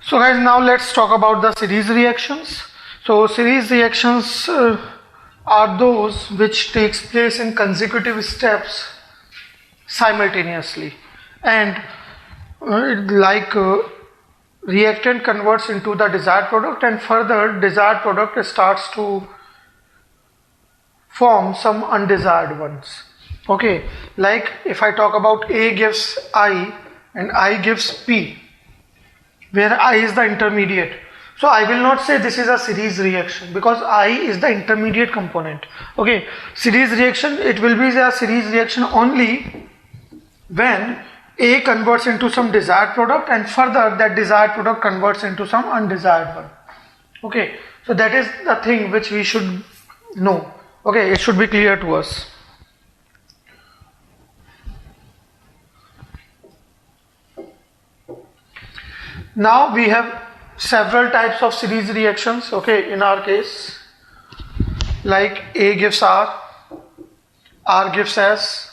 So guys, now let's talk about the series reactions. So series reactions are those which takes place in consecutive steps simultaneously, and reactant converts into the desired product, and further desired product starts to form some undesired ones. Okay, like if I talk about A gives I and I gives P, where I is the intermediate. So I will not say this is a series reaction because I is the intermediate component. Okay, series reaction, it will be a series reaction only when A converts into some desired product and further that desired product converts into some undesired one. Okay, so that is the thing which we should know. Okay, it should be clear to us. Now we have several types of series reactions. Okay, in our case, like A gives R gives S,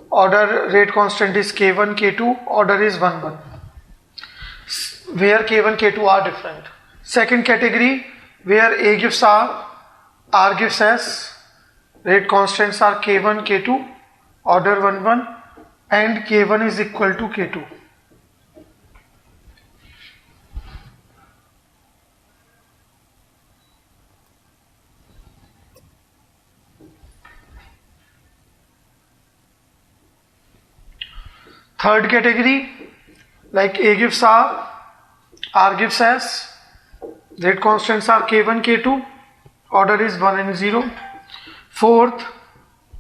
order rate constant is K1, K2, order is 1, 1, where K1, K2 are different. Second category, where A gives R gives S, rate constants are K1, K2, order 1, 1, and K1 is equal to K2. Third category, like A gives R gives S, rate constants are K1, K2, order is 1 and 0. Fourth,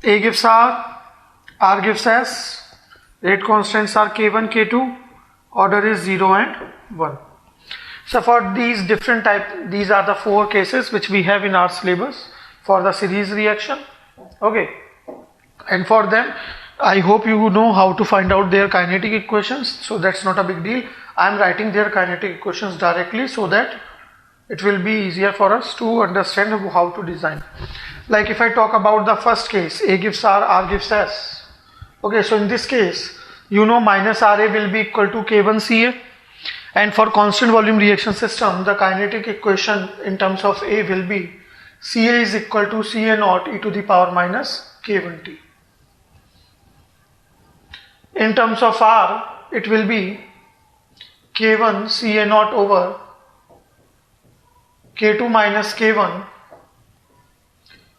A gives R gives S, rate constants are K1, K2, order is 0 and 1. So for these different these are the 4 cases which we have in our syllabus for the series reaction. Okay, and for them, I hope you know how to find out their kinetic equations, so that's not a big deal. I am writing their kinetic equations directly so that it will be easier for us to understand how to design. Like if I talk about the first case, A gives R gives S. Okay, so in this case, you know minus RA will be equal to K1 CA, and for constant volume reaction system, the kinetic equation in terms of A will be CA is equal to CA naught e to the power minus K1T. In terms of R, it will be K1 CA naught over K2 minus K1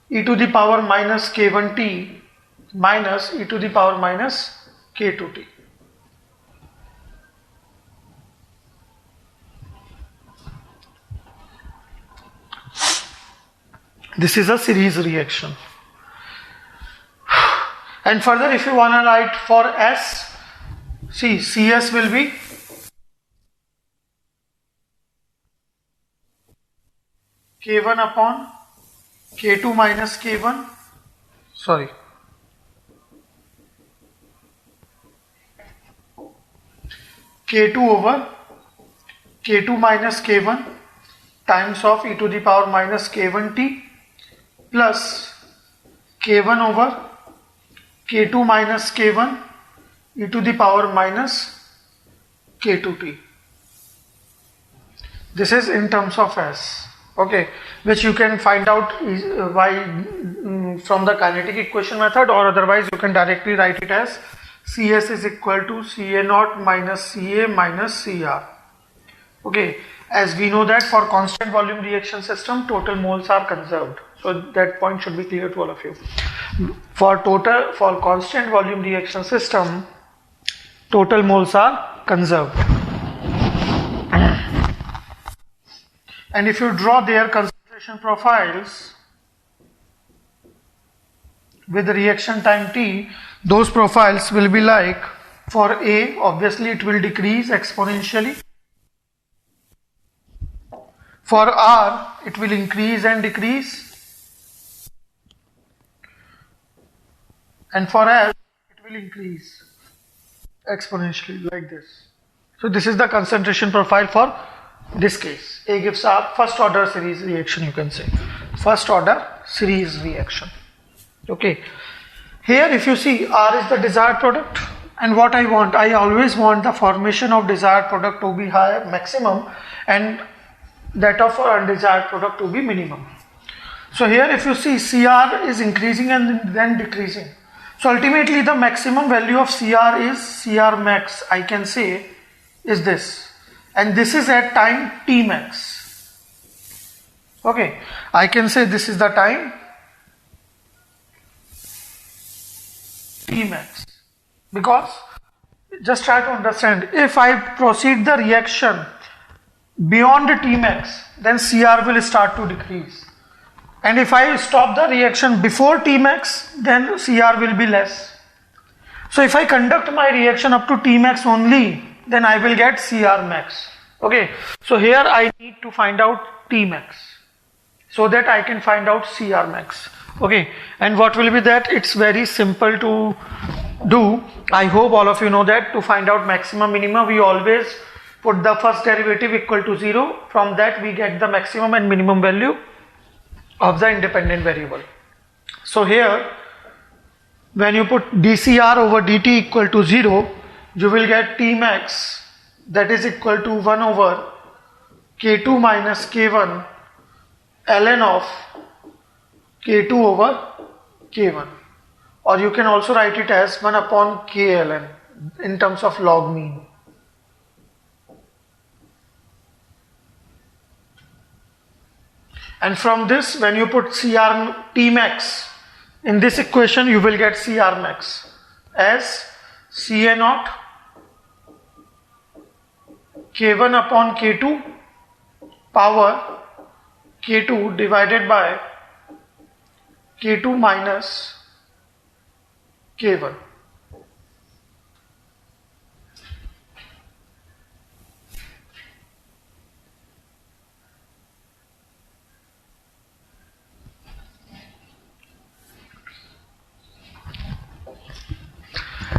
e to the power minus K1T minus e to the power minus K2T. This is a series reaction. And further, if you want to write for S, see CS will be K1 upon K2 minus K1, K2 over K2 minus K1 times of e to the power minus K1T plus K1 over K2 minus K1 e to the power minus K2T. This is in terms of S, okay, which you can find out from the kinetic equation method, or otherwise you can directly write it as CS is equal to CA naught minus CA minus CR. Okay, as we know that for constant volume reaction system, total moles are conserved. So that point should be clear to all of you. For constant volume reaction system, total moles are conserved. And if you draw their concentration profiles with the reaction time T, those profiles will be like, for A, obviously it will decrease exponentially. For R, it will increase and decrease. And for S, it will increase exponentially like this. So this is the concentration profile for this case. A gives R, first order series reaction, you can say. First order series reaction. Okay. Here if you see, R is the desired product And what I always want the formation of desired product to be high maximum and that of undesired product to be minimum. So here if you see CR is increasing and then decreasing. So ultimately the maximum value of CR is CR max, I can say, is this. And this is at time T max. Okay, I can say this is the time T max. Because just try to understand, if I proceed the reaction beyond T max, then CR will start to decrease. And if I stop the reaction before T max, then CR will be less. So if I conduct my reaction up to T max only, then I will get CR max. Okay, so here I need to find out T max so that I can find out CR max. Okay, and what will be that? It's very simple to do. I hope all of you know that to find out maximum minimum, we always put the first derivative equal to 0. From that we get the maximum and minimum value of the independent variable. So here when you put dCr over dt equal to 0, you will get T max, that is equal to 1 over K2 minus K1 ln of K2 over K1, or you can also write it as 1 upon K ln in terms of log mean. And from this, when you put CR T max in this equation, you will get CR max as Ca naught K1 upon K2 power K2 divided by K2 minus K1.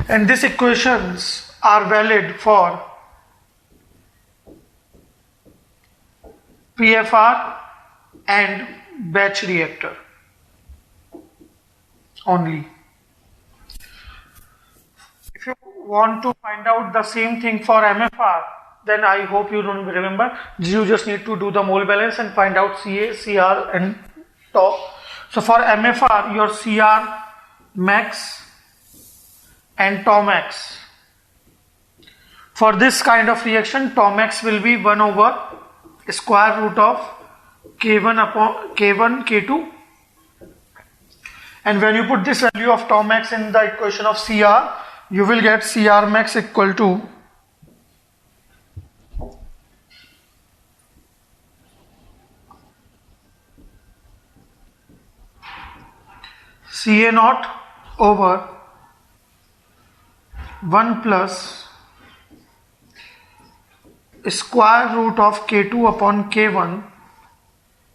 And these equations are valid for PFR and batch reactor only. If you want to find out the same thing for MFR, then I hope you don't remember. You just need to do the mole balance and find out Ca, Cr and tau. So for MFR, your Cr max and tau max. For this kind of reaction, tau max will be 1 over square root of K1 upon K1 K2, and when you put this value of tau max in the equation of Cr, you will get Cr max equal to Ca naught over 1 plus square root of K2 upon K1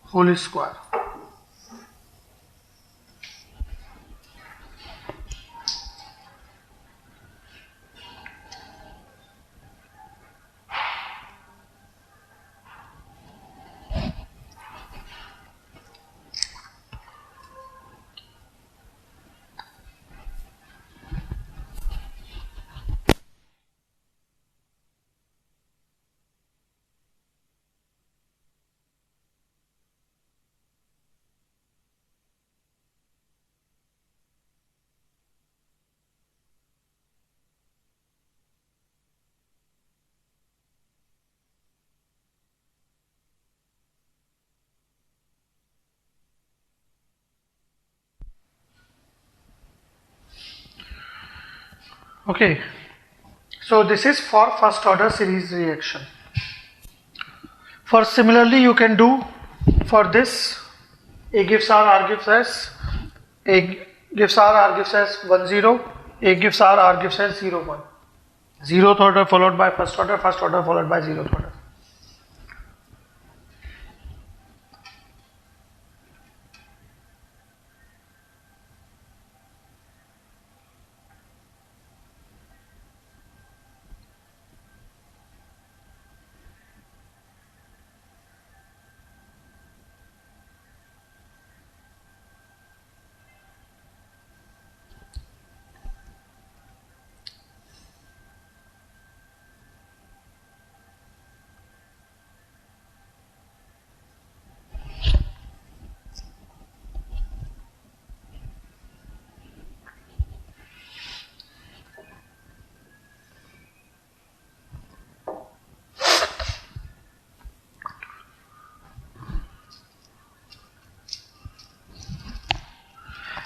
whole square. Okay, so this is for first order series reaction. For similarly you can do for this A gives R gives S, A gives R gives S 1 0, A gives R gives S 0 1. 0th order followed by first order followed by 0th order.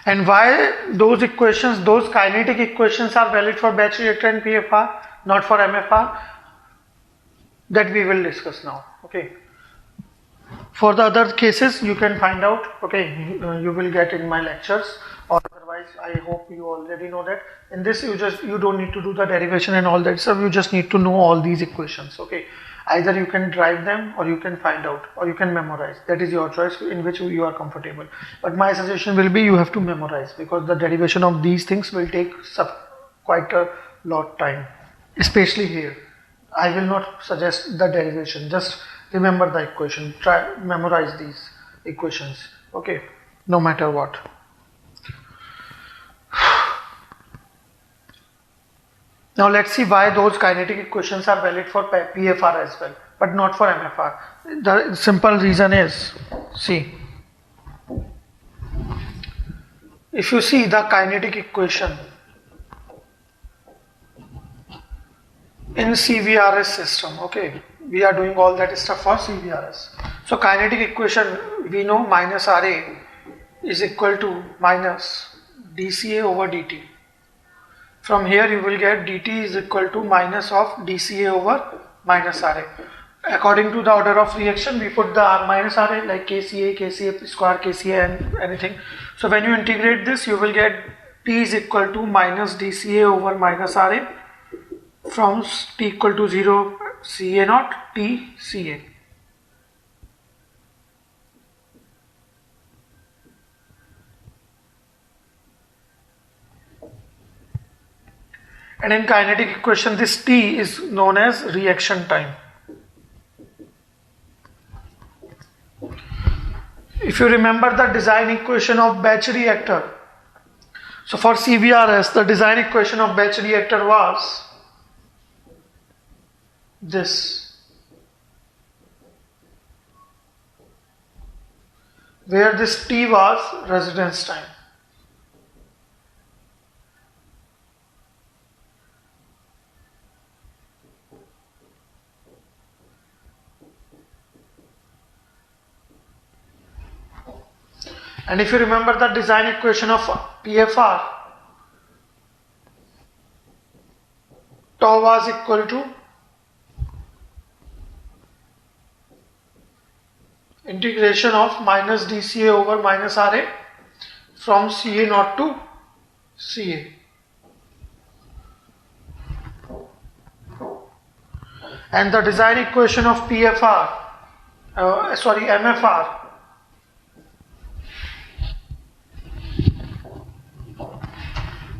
And why those equations, those kinetic equations are valid for batch reactor and PFR, not for MFR, that we will discuss now. Okay. For the other cases, you can find out. Okay, you will get in my lectures, or otherwise, I hope you already know that. In this, you don't need to do the derivation and all that stuff. You just need to know all these equations. Okay, either you can drive them, or you can find out, or you can memorize. That is your choice, in which you are comfortable. But my suggestion will be you have to memorize, because the derivation of these things will take quite a lot time, especially here. I will not suggest the derivation. Just remember the equation. Try memorize these equations. Okay, no matter what. Now let's see why those kinetic equations are valid for PFR as well, but not for MFR. The simple reason is, see, if you see the kinetic equation in CVRS system, okay, we are doing all that stuff for CVRS. So kinetic equation, we know minus RA is equal to minus dCA over dt. From here you will get dt is equal to minus of dCA over minus RA. According to the order of reaction, we put the R minus RA like KCA, KCA square, KCA and anything. So when you integrate this, you will get T is equal to minus dCA over minus RA from T equal to 0 CA naught T CA. And in kinetic equation, this T is known as reaction time. If you remember the design equation of batch reactor, so for CVRS, the design equation of batch reactor was this, where this T was residence time. And if you remember the design equation of PFR, tau was equal to integration of minus dCA over minus RA from CA naught to CA. And the design equation of MFR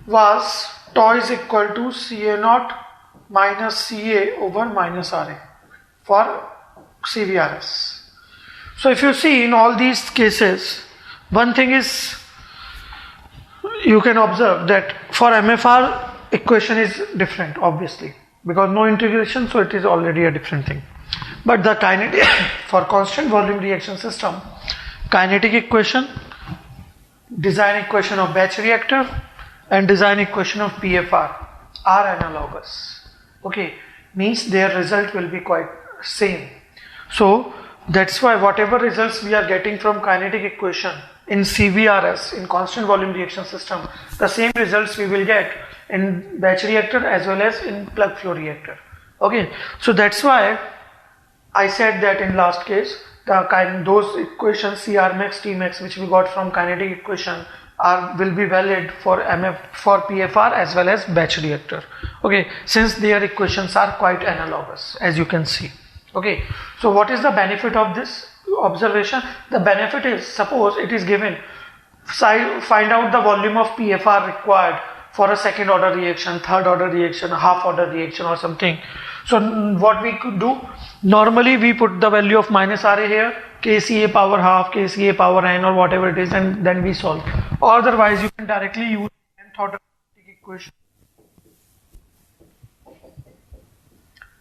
was tau is equal to CA naught minus CA over minus RA for CVRS. So if you see in all these cases, one thing is you can observe that for MFR equation is different, obviously, because no integration, so it is already a different thing. But the kinetic for constant volume reaction system, kinetic equation, design equation of batch reactor and design equation of PFR are analogous. Okay, means their result will be quite same. So that's why whatever results we are getting from kinetic equation in CVRS, in constant volume reaction system, the same results we will get in batch reactor as well as in plug flow reactor. Okay, so that's why I said that in last case, those equations CR max, T max which we got from kinetic equation will be valid for PFR as well as batch reactor. Okay, since their equations are quite analogous, as you can see. Okay, so what is the benefit of this observation? The benefit is, suppose it is given, find out the volume of PFR required for a second order reaction, third order reaction, half order reaction or something. So what we could do, normally we put the value of minus RA here, KCA power half, KCA power n or whatever it is, and then we solve. Or otherwise you can directly use nth order equation,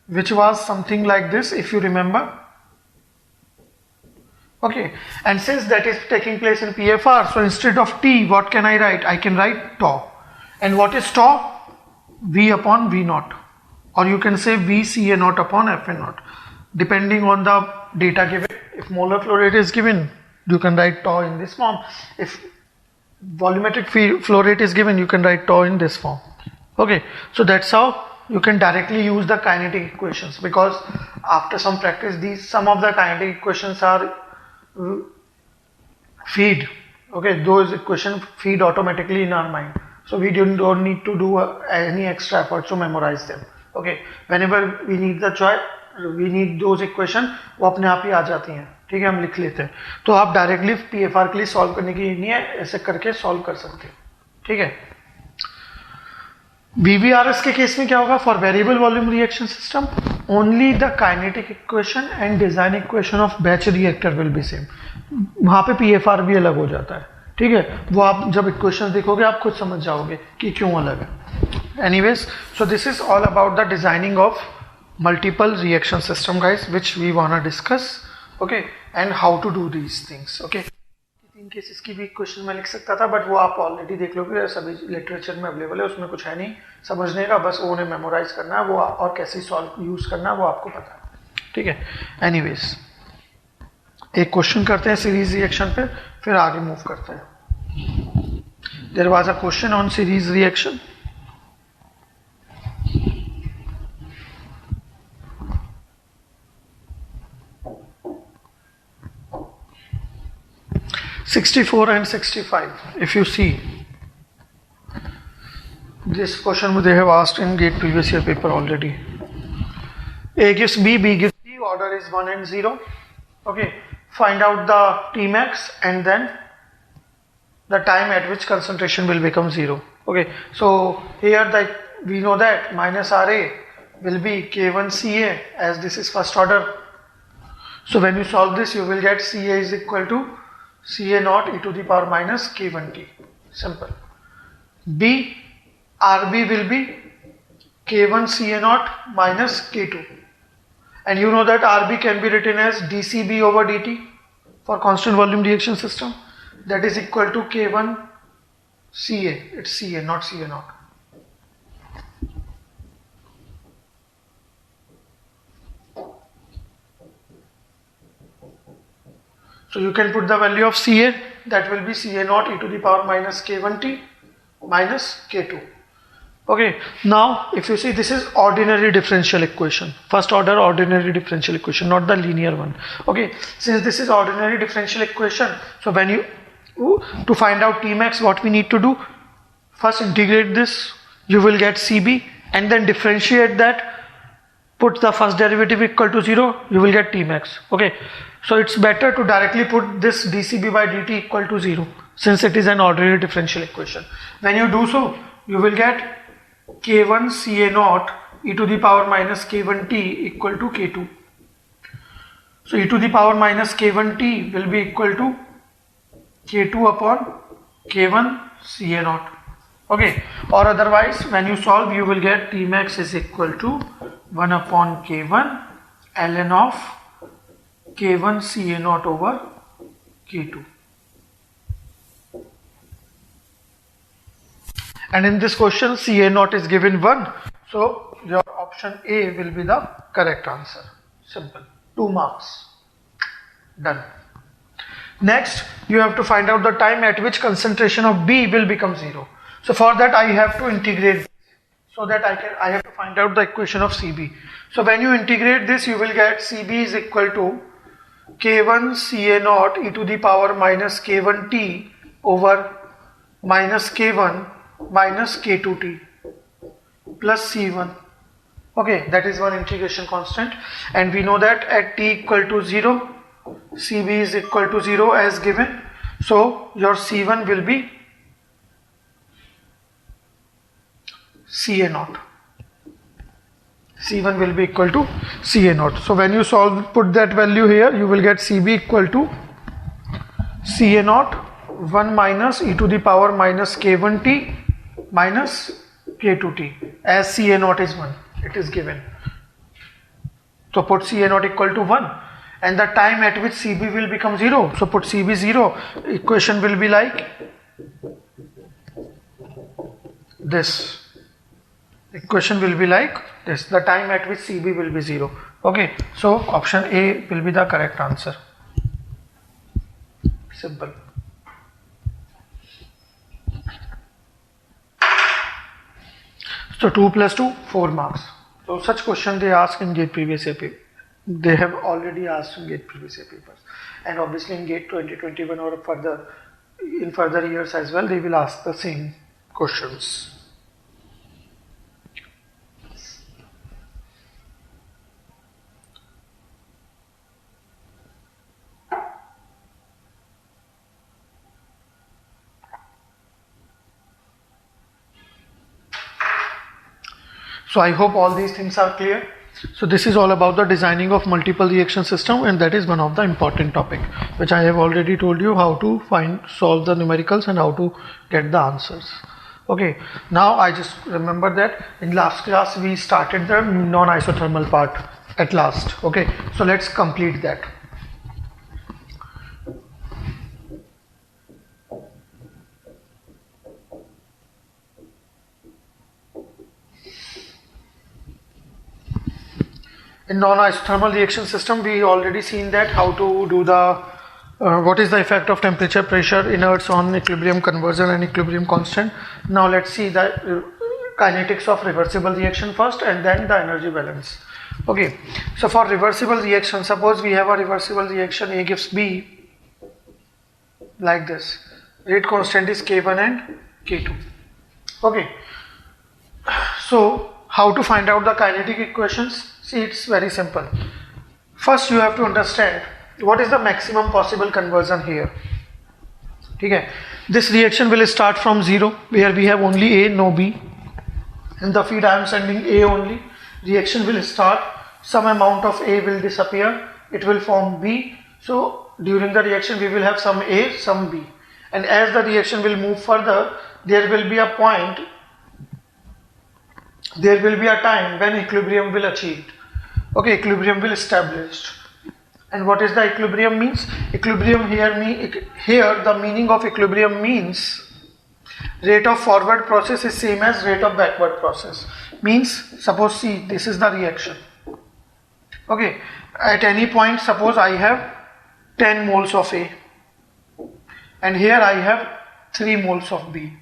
which was something like this, if you remember. Okay, and since that is taking place in PFR, so instead of T, what can I write? I can write tau. And what is tau? V upon V naught, or you can say V CA naught upon Fn naught, depending on the data given. If molar flow rate is given, you can write tau in this form. If volumetric flow rate is given, you can write tau in this form. Okay, so that's how you can directly use the kinetic equations, because after some practice some of the kinetic equations are feed. Okay, those equations feed automatically in our mind, so we don't need to do any extra effort to memorize them. Okay, whenever we need the choice, we need those equation, वो अपने आप ही आ जाती हैं. ठीक है, हम लिख लेते हैं. तो आप डायरेक्टली PFR के लिए सॉल्व करने की नहीं है, ऐसे करके सॉल्व कर सकते हैं. ठीक है. VVRS के केस में क्या होगा? For variable volume reaction system only the kinetic equation and design equation of batch reactor will be same. वहां पे PFR भी अलग हो जाता है. ठीक है, वो आप जब इक्वेशन देखोगे आप खुद समझ जाओगे कि क्यों अलग है. Anyways, so this is all about the designing of multiple reaction system guys, which we want to discuss. Okay, and how to do these things. Okay, 3 cases की भी क्वेश्चन में लिख सकता था, बट वो आप ऑलरेडी देख लोगे, सभी लिटरेचर में अवेलेबल है, उसमें कुछ है नहीं समझने का, बस वो उन्हें मेमोराइज करना है, वो और कैसे सॉल्व यूज करना है वो आपको पता है. ठीक है. एनीवेज, एक क्वेश्चन करते हैं सीरीज रिएक्शन पे, फिर आगे मूव करते हैं. There was a question on series reaction. (64 and 65). If you see this question, they have asked in GATE previous year paper already. A gives B, B gives C, order is 1 and 0. Okay, find out the Tmax and then the time at which concentration will become 0. Okay, so here we know that minus Ra will be K1Ca, as this is first order. So when you solve this, you will get Ca is equal to Ca naught e to the power minus K1T. Simple. B, Rb will be K1 Ca naught minus K2. And you know that Rb can be written as dCb over dt for constant volume reaction system. That is equal to K1 Ca. It's Ca, not Ca naught. So you can put the value of Ca, that will be Ca naught e to the power minus K1T minus K2. Okay, now if you see, this is ordinary differential equation, first order ordinary differential equation, not the linear one. Okay, since this is ordinary differential equation, so when you to find out Tmax, what we need to do, first integrate this, you will get Cb, and then differentiate that, put the first derivative equal to 0, you will get Tmax. Okay, so it's better to directly put this dCb by dt equal to 0, since it is an ordinary differential equation. When you do so, you will get K1 Ca naught e to the power minus K1T equal to K2. So e to the power minus K1T will be equal to K2 upon K1 Ca naught. Okay, or otherwise when you solve, you will get Tmax is equal to 1 upon K1 ln of K1 Ca naught over K2. And in this question, Ca naught is given 1. So your option A will be the correct answer. Simple. 2 marks. Done. Next, you have to find out the time at which concentration of B will become 0. So for that I have to integrate, so that I have to find out the equation of Cb. So when you integrate this, you will get Cb is equal to K1 Ca naught e to the power minus K1T over minus K1 minus K2T plus C1. Okay, that is one integration constant, and we know that at t equal to 0, Cb is equal to 0 as given. So your C1 will be Ca naught. C1 will be equal to Ca naught. So when you solve, put that value here, you will get Cb equal to Ca naught 1 minus e to the power minus K1T minus K2T, as Ca naught is 1, it is given. So put Ca naught equal to 1, and the time at which Cb will become 0, so put Cb 0, equation will be like this. Equation will be like this, the time at which Cb will be 0. Okay, so option A will be the correct answer. Simple. So 2 plus 2, 4 marks. So such question they ask in GATE previous year paper. They have already asked in GATE previous year papers, and obviously in GATE 2021 or further in further years as well, they will ask the same questions. So I hope all these things are clear. So this is all about the designing of multiple reaction system, and that is one of the important topic which I have already told you how to solve the numericals and how to get the answers. Okay, now I just remember that in last class we started the non-isothermal part at last. Okay, so let's complete that. In non-isothermal reaction system, we already seen that how to do the what is the effect of temperature, pressure, inerts on equilibrium conversion and equilibrium constant. Now let's see the kinetics of reversible reaction first, and then the energy balance. Okay, so for reversible reaction, suppose we have a reversible reaction, A gives B like this. Rate constant is K1 and K2. Okay, so how to find out the kinetic equations? See, it's very simple. First you have to understand what is the maximum possible conversion here. Okay, this reaction will start from 0 where we have only A, no B. In the feed I am sending A only. Reaction will start, some amount of A will disappear, it will form B. So during the reaction we will have some A, some B, and as the reaction will move further, there will be a point, there will be a time when equilibrium will achieved. Okay, equilibrium will established. And what is the equilibrium means? Equilibrium here the meaning of equilibrium means rate of forward process is same as rate of backward process. Means, suppose see, this is the reaction. Okay, at any point suppose I have 10 moles of A and here I have 3 moles of B.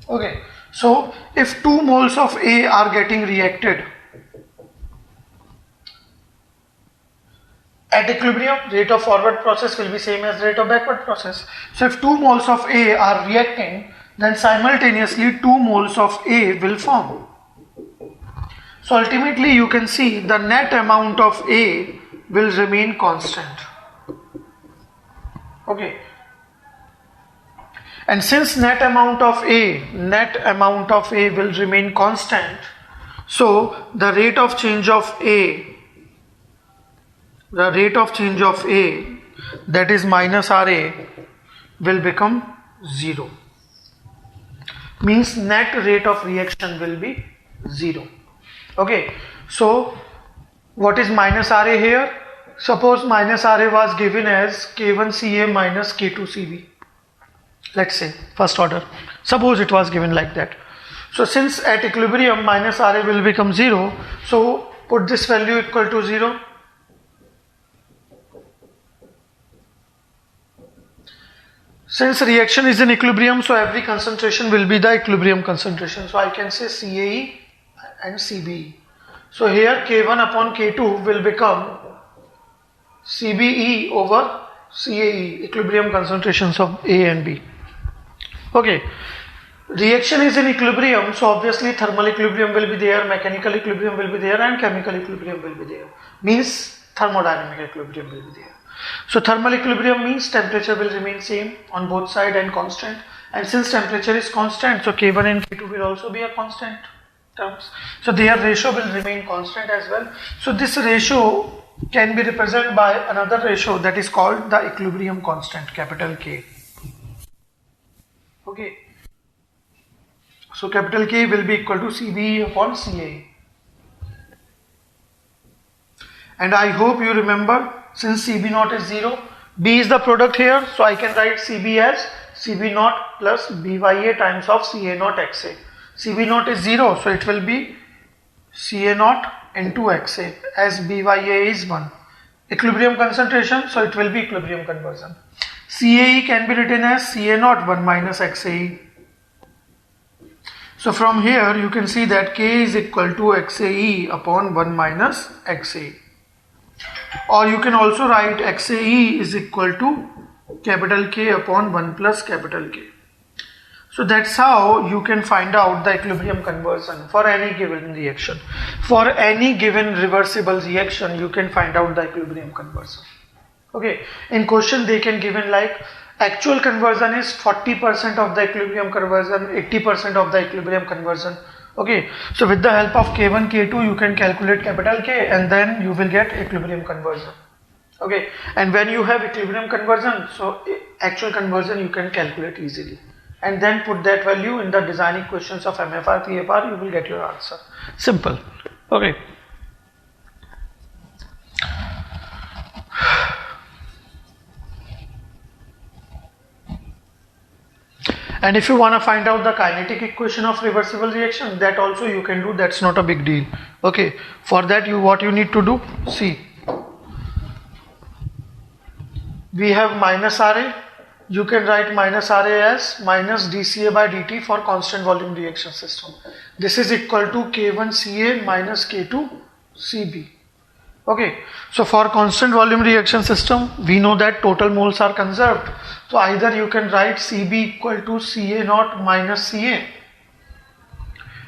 Okay, so if 2 moles of A are getting reacted at equilibrium, rate of forward process will be same as rate of backward process. So if 2 moles of A are reacting, then simultaneously 2 moles of A will form. So ultimately you can see the net amount of A will remain constant. Okay. And since net amount of A will remain constant, so the rate of change of A, that is minus RA, will become 0. Means net rate of reaction will be 0. Okay, so what is minus RA here? Suppose minus RA was given as K1Ca minus K2Cb. Let's say first order. Suppose it was given like that. So since at equilibrium minus RA will become 0, so put this value equal to 0. Since reaction is in equilibrium, so every concentration will be the equilibrium concentration. So I can say CAE and CBE. So here K1 upon K2 will become CBE over CAE, equilibrium concentrations of A and B. Okay, reaction is in equilibrium, so obviously thermal equilibrium will be there, mechanical equilibrium will be there, and chemical equilibrium will be there. Means thermodynamic equilibrium will be there. So thermal equilibrium means temperature will remain same on both sides and constant, and since temperature is constant, so K1 and K2 will also be a constant terms. So their ratio will remain constant as well. So this ratio can be represented by another ratio that is called the equilibrium constant, capital K. Okay. So capital K will be equal to CBE upon CA. And I hope you remember, since CB naught is 0, B is the product here, so I can write CB as CB naught plus BYA times of CA naught XA. CB naught is 0, so it will be CA naught into XA, as BYA is 1. Equilibrium concentration, so it will be equilibrium conversion. CAE can be written as CA naught 1 minus XAE. So from here you can see that K is equal to XAE upon 1 minus XA. Or you can also write XAE is equal to capital K upon 1 plus capital K. So that's how you can find out the equilibrium conversion for any given reaction. For any given reversible reaction, you can find out the equilibrium conversion. Okay, in question they can given like actual conversion is 40% of the equilibrium conversion, 80% of the equilibrium conversion. Okay, so with the help of K1, K2, you can calculate capital K and then you will get equilibrium conversion. Okay, and when you have equilibrium conversion, so actual conversion you can calculate easily. And then put that value in the design equations of MFR, PFR, you will get your answer. Simple. Okay. And if you want to find out the kinetic equation of reversible reaction, that also you can do, that's not a big deal. Okay, for that what you need to do, see, we have minus RA. You can write minus RA as minus dCA by dt for constant volume reaction system. This is equal to K1 CA minus K2 CB. Okay, so for constant volume reaction system, we know that total moles are conserved. So either you can write CB equal to CA naught minus CA.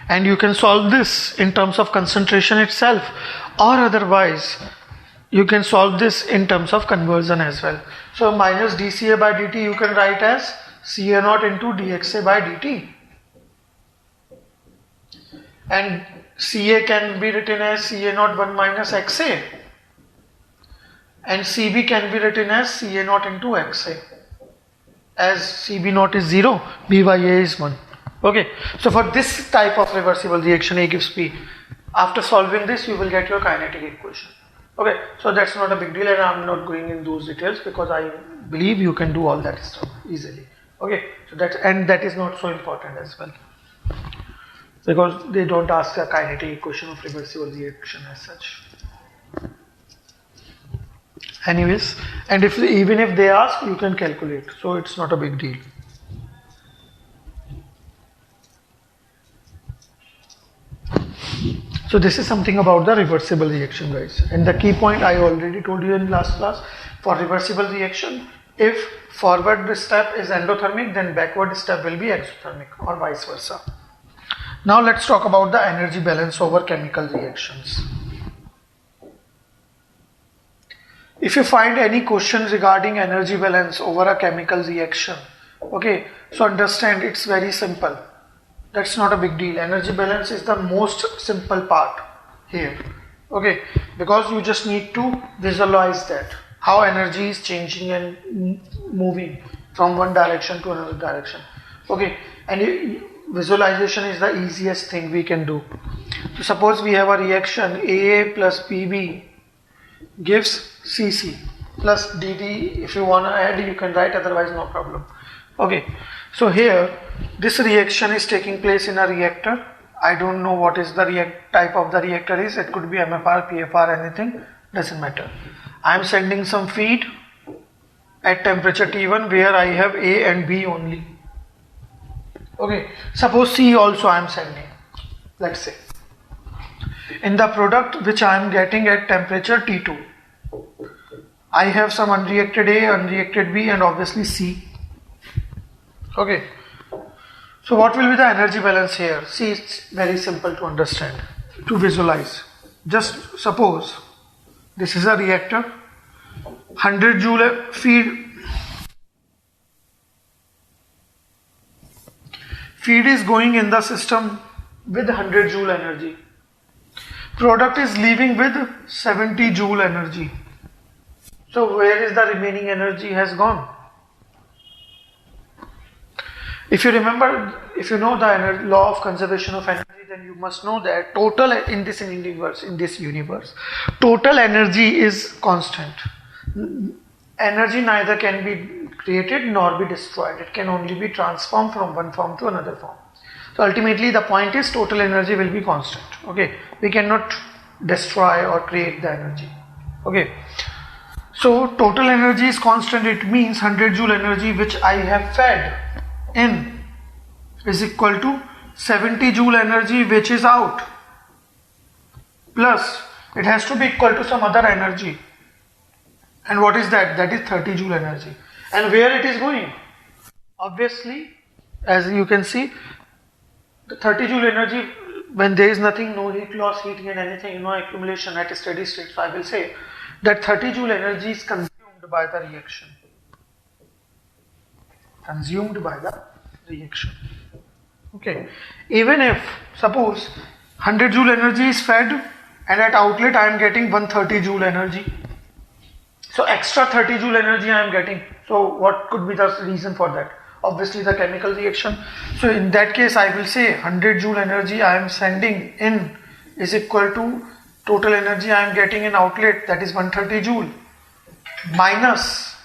And you can solve this in terms of concentration itself, or otherwise you can solve this in terms of conversion as well. So minus dCA by dt you can write as CA naught into dXA by dt. And CA can be written as CA naught 1 minus XA. And CB can be written as CA naught into XA. As CB naught is 0, B by A is 1. Okay, so for this type of reversible reaction, A gives P. After solving this, you will get your kinetic equation. Okay, so that's not a big deal and I'm not going in those details because I believe you can do all that stuff easily. Okay, so that is not so important as well, because they don't ask a kinetic equation of reversible reaction as such. Anyways, and even if they ask, you can calculate, so it's not a big deal. So this is something about the reversible reaction, guys. And the key point I already told you in last class, for reversible reaction, if forward step is endothermic, then backward step will be exothermic or vice versa. Now let's talk about the energy balance over chemical reactions. If you find any questions regarding energy balance over a chemical reaction, okay, so understand it's very simple. That's not a big deal. Energy balance is the most simple part here. Okay, because you just need to visualize that, how energy is changing and moving from one direction to another direction. Okay, and visualization is the easiest thing we can do. So suppose we have a reaction AA plus PB gives CC plus DD. If you want to add, you can write, otherwise no problem. Okay, so here this reaction is taking place in a reactor. I don't know what is the type of the reactor is. It could be MFR, PFR, anything, doesn't matter. I am sending some feed at temperature T1 where I have A and B only. Okay, suppose C also I am sending, let's say. In the product which I am getting at temperature T2, I have some unreacted A, unreacted B, and obviously C. Okay, so what will be the energy balance here? See, it's very simple to understand, to visualize. Just suppose this is a reactor, 100 joule feed is going in the system with 100 joule energy. Product is leaving with 70 joule energy. So where is the remaining energy has gone? If you remember, if you know the law of conservation of energy, then you must know that total in this universe, total energy is constant. Energy neither can be created nor be destroyed. It can only be transformed from one form to another form. So ultimately the point is total energy will be constant. Okay, we cannot destroy or create the energy. Okay, so total energy is constant. It means 100 joule energy which I have fed in is equal to 70 joule energy which is out, plus it has to be equal to some other energy. And what is that? That is 30 joule energy. And where it is going? Obviously, as you can see, the 30 joule energy, when there is nothing, no heat loss, heat gain, anything, no accumulation at a steady state. So I will say that 30 joule energy is consumed by the reaction. Consumed by the reaction. Okay. Even if, suppose, 100 joule energy is fed and at outlet I am getting 130 joule energy. So extra 30 joule energy I am getting. So what could be the reason for that? Obviously the chemical reaction. So in that case I will say 100 joule energy I am sending in is equal to total energy I am getting in outlet, that is 130 joule, minus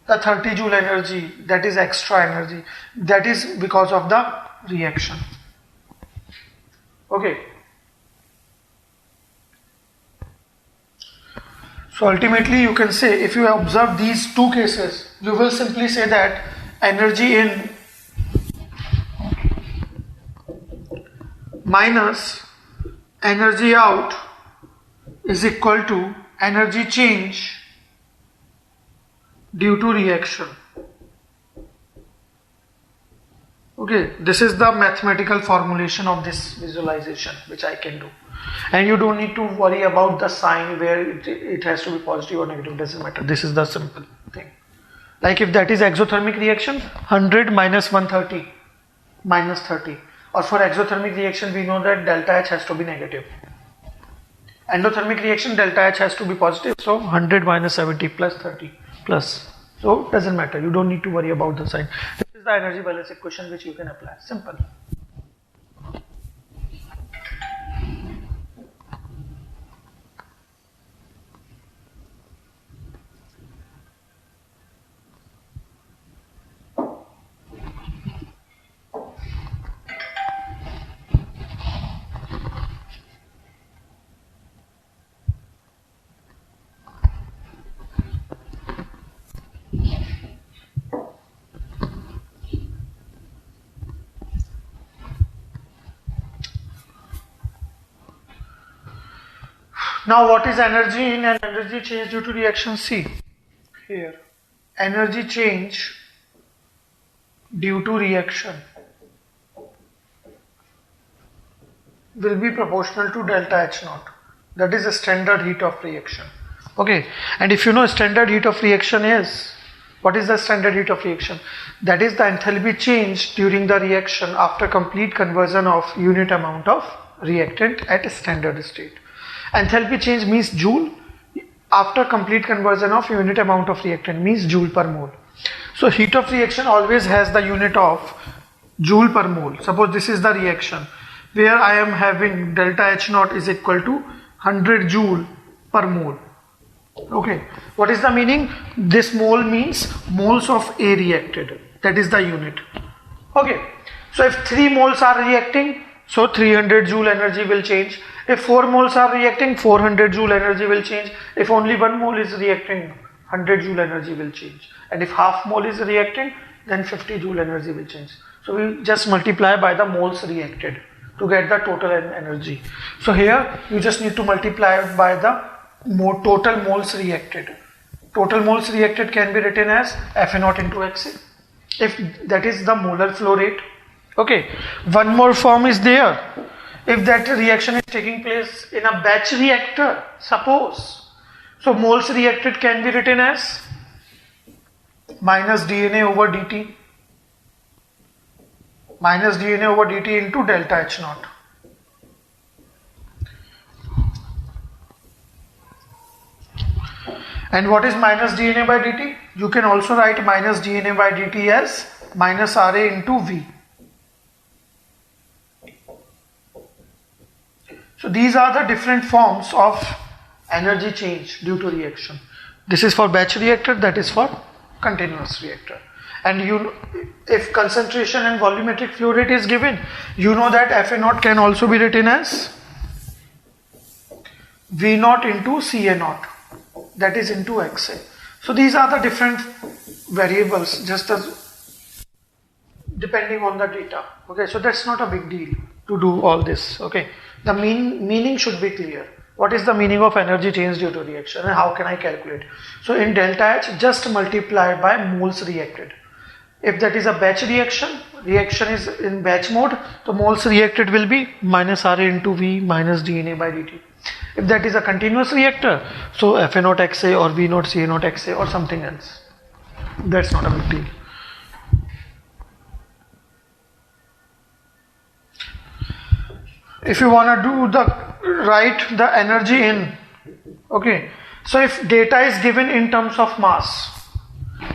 the 30 joule energy, that is extra energy, that is because of the reaction. Okay. So ultimately you can say, if you observe these two cases, you will simply say that energy in minus energy out is equal to energy change due to reaction. Okay, this is the mathematical formulation of this visualization which I can do. And you don't need to worry about the sign where it has to be positive or negative, doesn't matter. This is the simple thing. Like if that is exothermic reaction, 100 minus 130 minus 30. Or for exothermic reaction, we know that delta H has to be negative. Endothermic reaction, delta H has to be positive. So 100 minus 70 plus 30 plus. So doesn't matter. You don't need to worry about the sign. This is the energy balance equation which you can apply. Simple. Now what is energy in and energy change due to reaction? C. Here. Energy change due to reaction will be proportional to delta H naught. That is the standard heat of reaction. Okay. And if you know standard heat of reaction is, what is the standard heat of reaction? That is the enthalpy change during the reaction after complete conversion of unit amount of reactant at a standard state. Enthalpy change means joule after complete conversion of unit amount of reactant, means joule per mole. So heat of reaction always has the unit of joule per mole. Suppose this is the reaction where I am having delta H naught is equal to 100 joule per mole. Okay, what is the meaning? This mole means moles of A reacted, that is the unit. Okay, so if 3 moles are reacting, so 300 joule energy will change. If 4 moles are reacting, 400 joule energy will change. If only 1 mole is reacting, 100 joule energy will change. And if half mole is reacting, then 50 joule energy will change. So we just multiply by the moles reacted to get the total energy. So here you just need to multiply by the total moles reacted. Total moles reacted can be written as Fa0 into Xa, if that is the molar flow rate. Okay, one more form is there. If that reaction is taking place in a batch reactor, suppose, so moles reacted can be written as minus dNA over dt, minus dNA over dt into delta H naught. And what is minus dNA by dt? You can also write minus dNA by dt as minus Ra into V. So these are the different forms of energy change due to reaction. This is for batch reactor, that is for continuous reactor. And if concentration and volumetric flow rate is given, you know that Fa0 can also be written as V0 into Ca0, that is into Xa. So these are the different variables, just as depending on the data. Okay, so that's not a big deal to do all this. Okay, the meaning should be clear. What is the meaning of energy change due to reaction and how can I calculate? So in delta H, just multiply by moles reacted. If that is a batch reaction, reaction is in batch mode, the moles reacted will be minus Ra into V minus dNA by dt. If that is a continuous reactor, so FA0 XA or V0 CA0 XA or something else. That's not a big deal. If you want to do write the energy in, okay, so if data is given in terms of mass,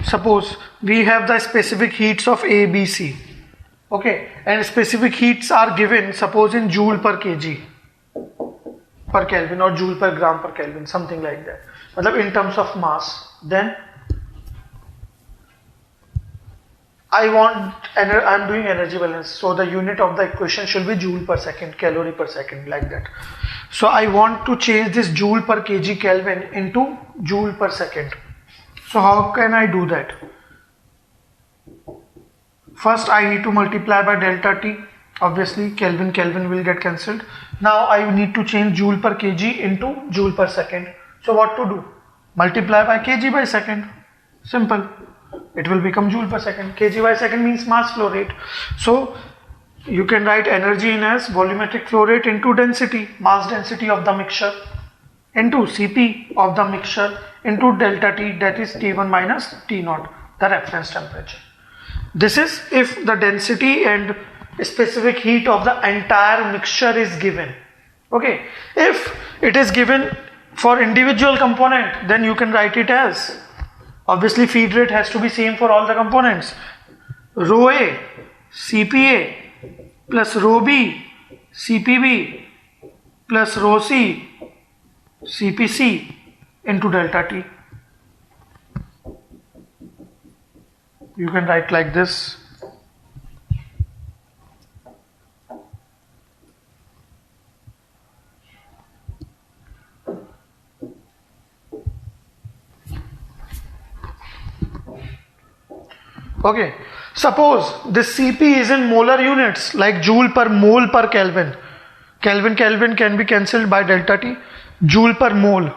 suppose we have the specific heats of A, B, C, okay, and specific heats are given suppose in joule per kg per Kelvin or joule per gram per Kelvin, something like that, in terms of mass, then I'm doing energy balance, so the unit of the equation should be joule per second, calorie per second, like that. So I want to change this joule per kg Kelvin into joule per second. So how can I do that? First I need to multiply by delta T. Obviously Kelvin will get cancelled. Now I need to change joule per kg into joule per second. So what to do? Multiply by kg by second. Simple. It will become joule per second. Kg by second means mass flow rate. So you can write energy in as volumetric flow rate into density, mass density of the mixture, into Cp of the mixture into delta T, that is T1 minus T0, the reference temperature. This is if the density and specific heat of the entire mixture is given. Okay, if it is given for individual component, then you can write it as, obviously feed rate has to be same for all the components, rho A Cpa plus rho B Cpb plus rho C Cpc into delta T. You can write like this. Okay, suppose this Cp is in molar units like joule per mole per Kelvin. Kelvin can be cancelled by delta T. Joule per mole.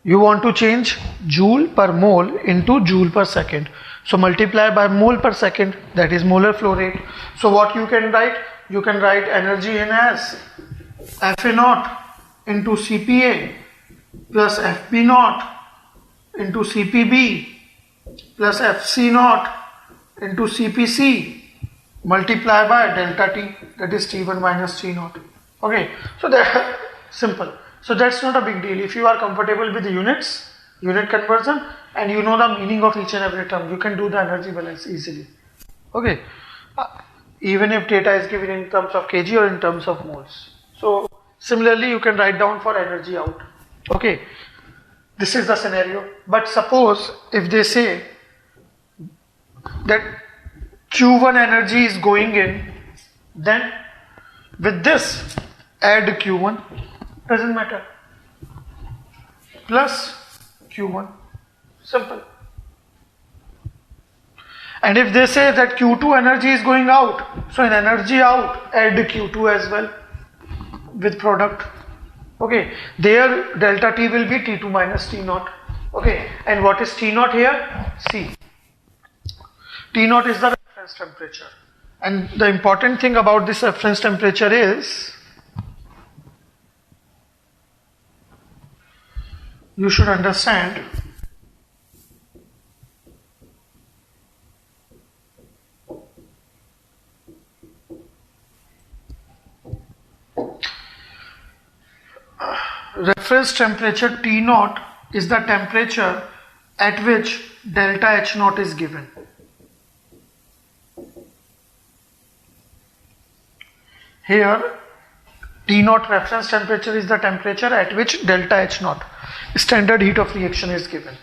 You want to change joule per mole into joule per second. So multiply by mole per second, that is molar flow rate. So what you can write? You can write energy in as Fa0 into Cpa plus Fb0 into Cpb plus Fc0 into Cpc multiply by delta T, that is T1 minus T0. Okay, so that simple. So that's not a big deal. If you are comfortable with the units, unit conversion, and you know the meaning of each and every term, you can do the energy balance easily. Okay, even if data is given in terms of kg or in terms of moles. So similarly you can write down for energy out. Okay, this is the scenario. But suppose if they say that Q1 energy is going in, then with this add Q1, doesn't matter, plus Q1, simple. And if they say that Q2 energy is going out, so in energy out add Q2 as well with product. Okay, there delta T will be T2 minus T0. Okay, and what is T0 here? C. T0 is the reference temperature. And the important thing about this reference temperature is you should understand reference temperature T0 is the temperature at which delta H0 is given. Here T0 reference temperature is the temperature at which delta H0, standard heat of reaction, is given.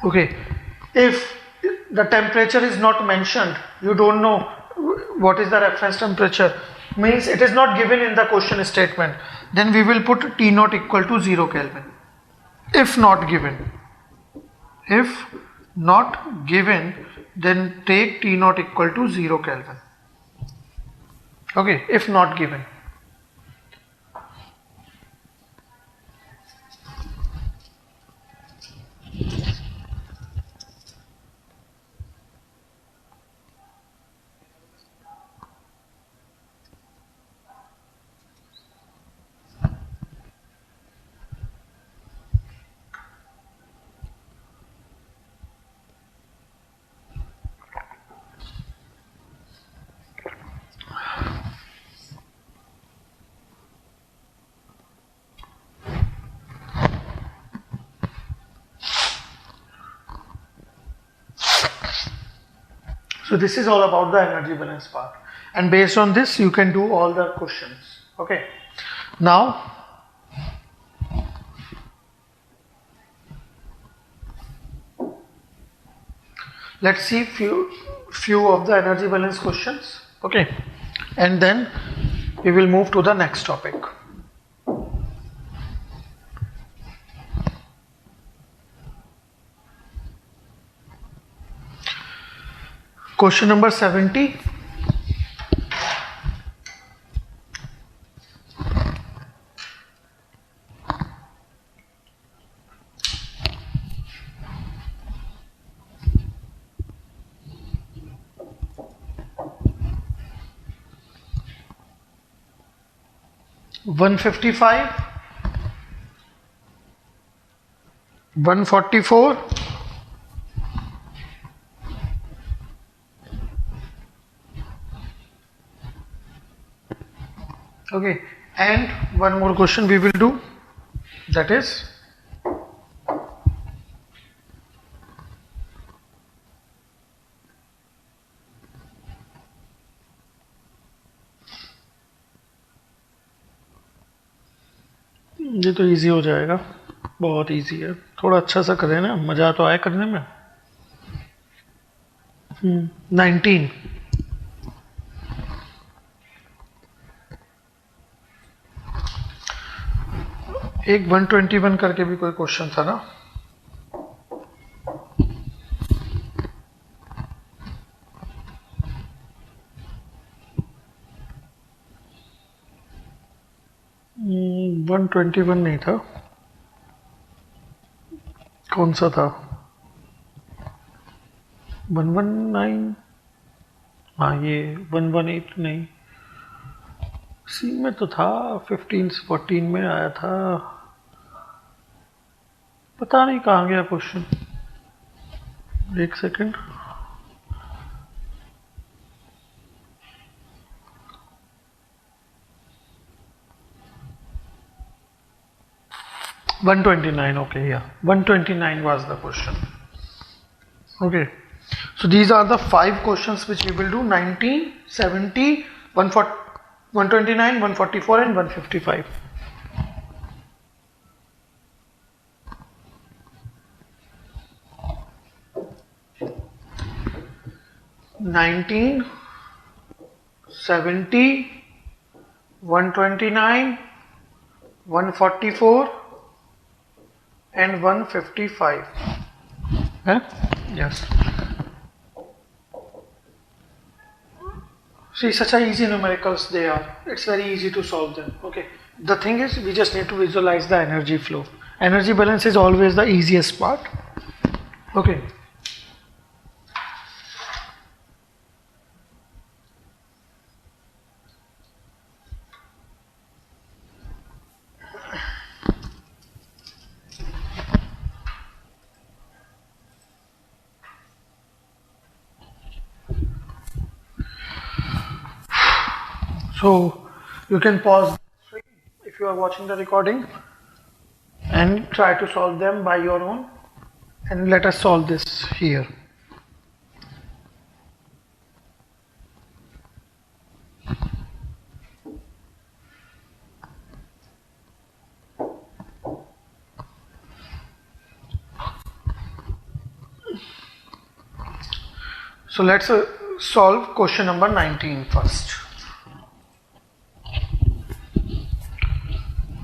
Okay, if the temperature is not mentioned, you don't know what is the reference temperature, means it is not given in the question statement, then we will put T0 equal to 0 Kelvin. If not given, then take T naught equal to 0 Kelvin. Okay, if not given. So this is all about the energy balance part, and based on this you can do all the questions. Okay, now let's see few of the energy balance questions. Okay, and then we will move to the next topic. Question number 70. One 55, 144, okay, and one more question we will do, that is ये तो easy हो जाएगा, बहुत easy है, थोड़ा अच्छा सा करें ना, मजा तो आए करने में। 19, एक 121 करके भी कोई क्वेश्चन था ना, Hmm, 121 नहीं था, कौन सा था? 119, हाँ ये 118 नहीं, सी में तो था, 15-14 में आया था, पता नहीं कहाँ गया क्वेश्चन, एक second. $129, okay, yeah, 129 was the question. Okay, so these are the 5 questions which we will do: 19, 70, 129, 144 and 155. 19, 70, 129, 144 and 155. Huh? Yes. See, such a easy numericals they are. It's very easy to solve them. Okay. The thing is, we just need to visualize the energy flow. Energy balance is always the easiest part. Okay. So you can pause if you are watching the recording and try to solve them by your own, and let us solve this here. So let's solve question number 19 first.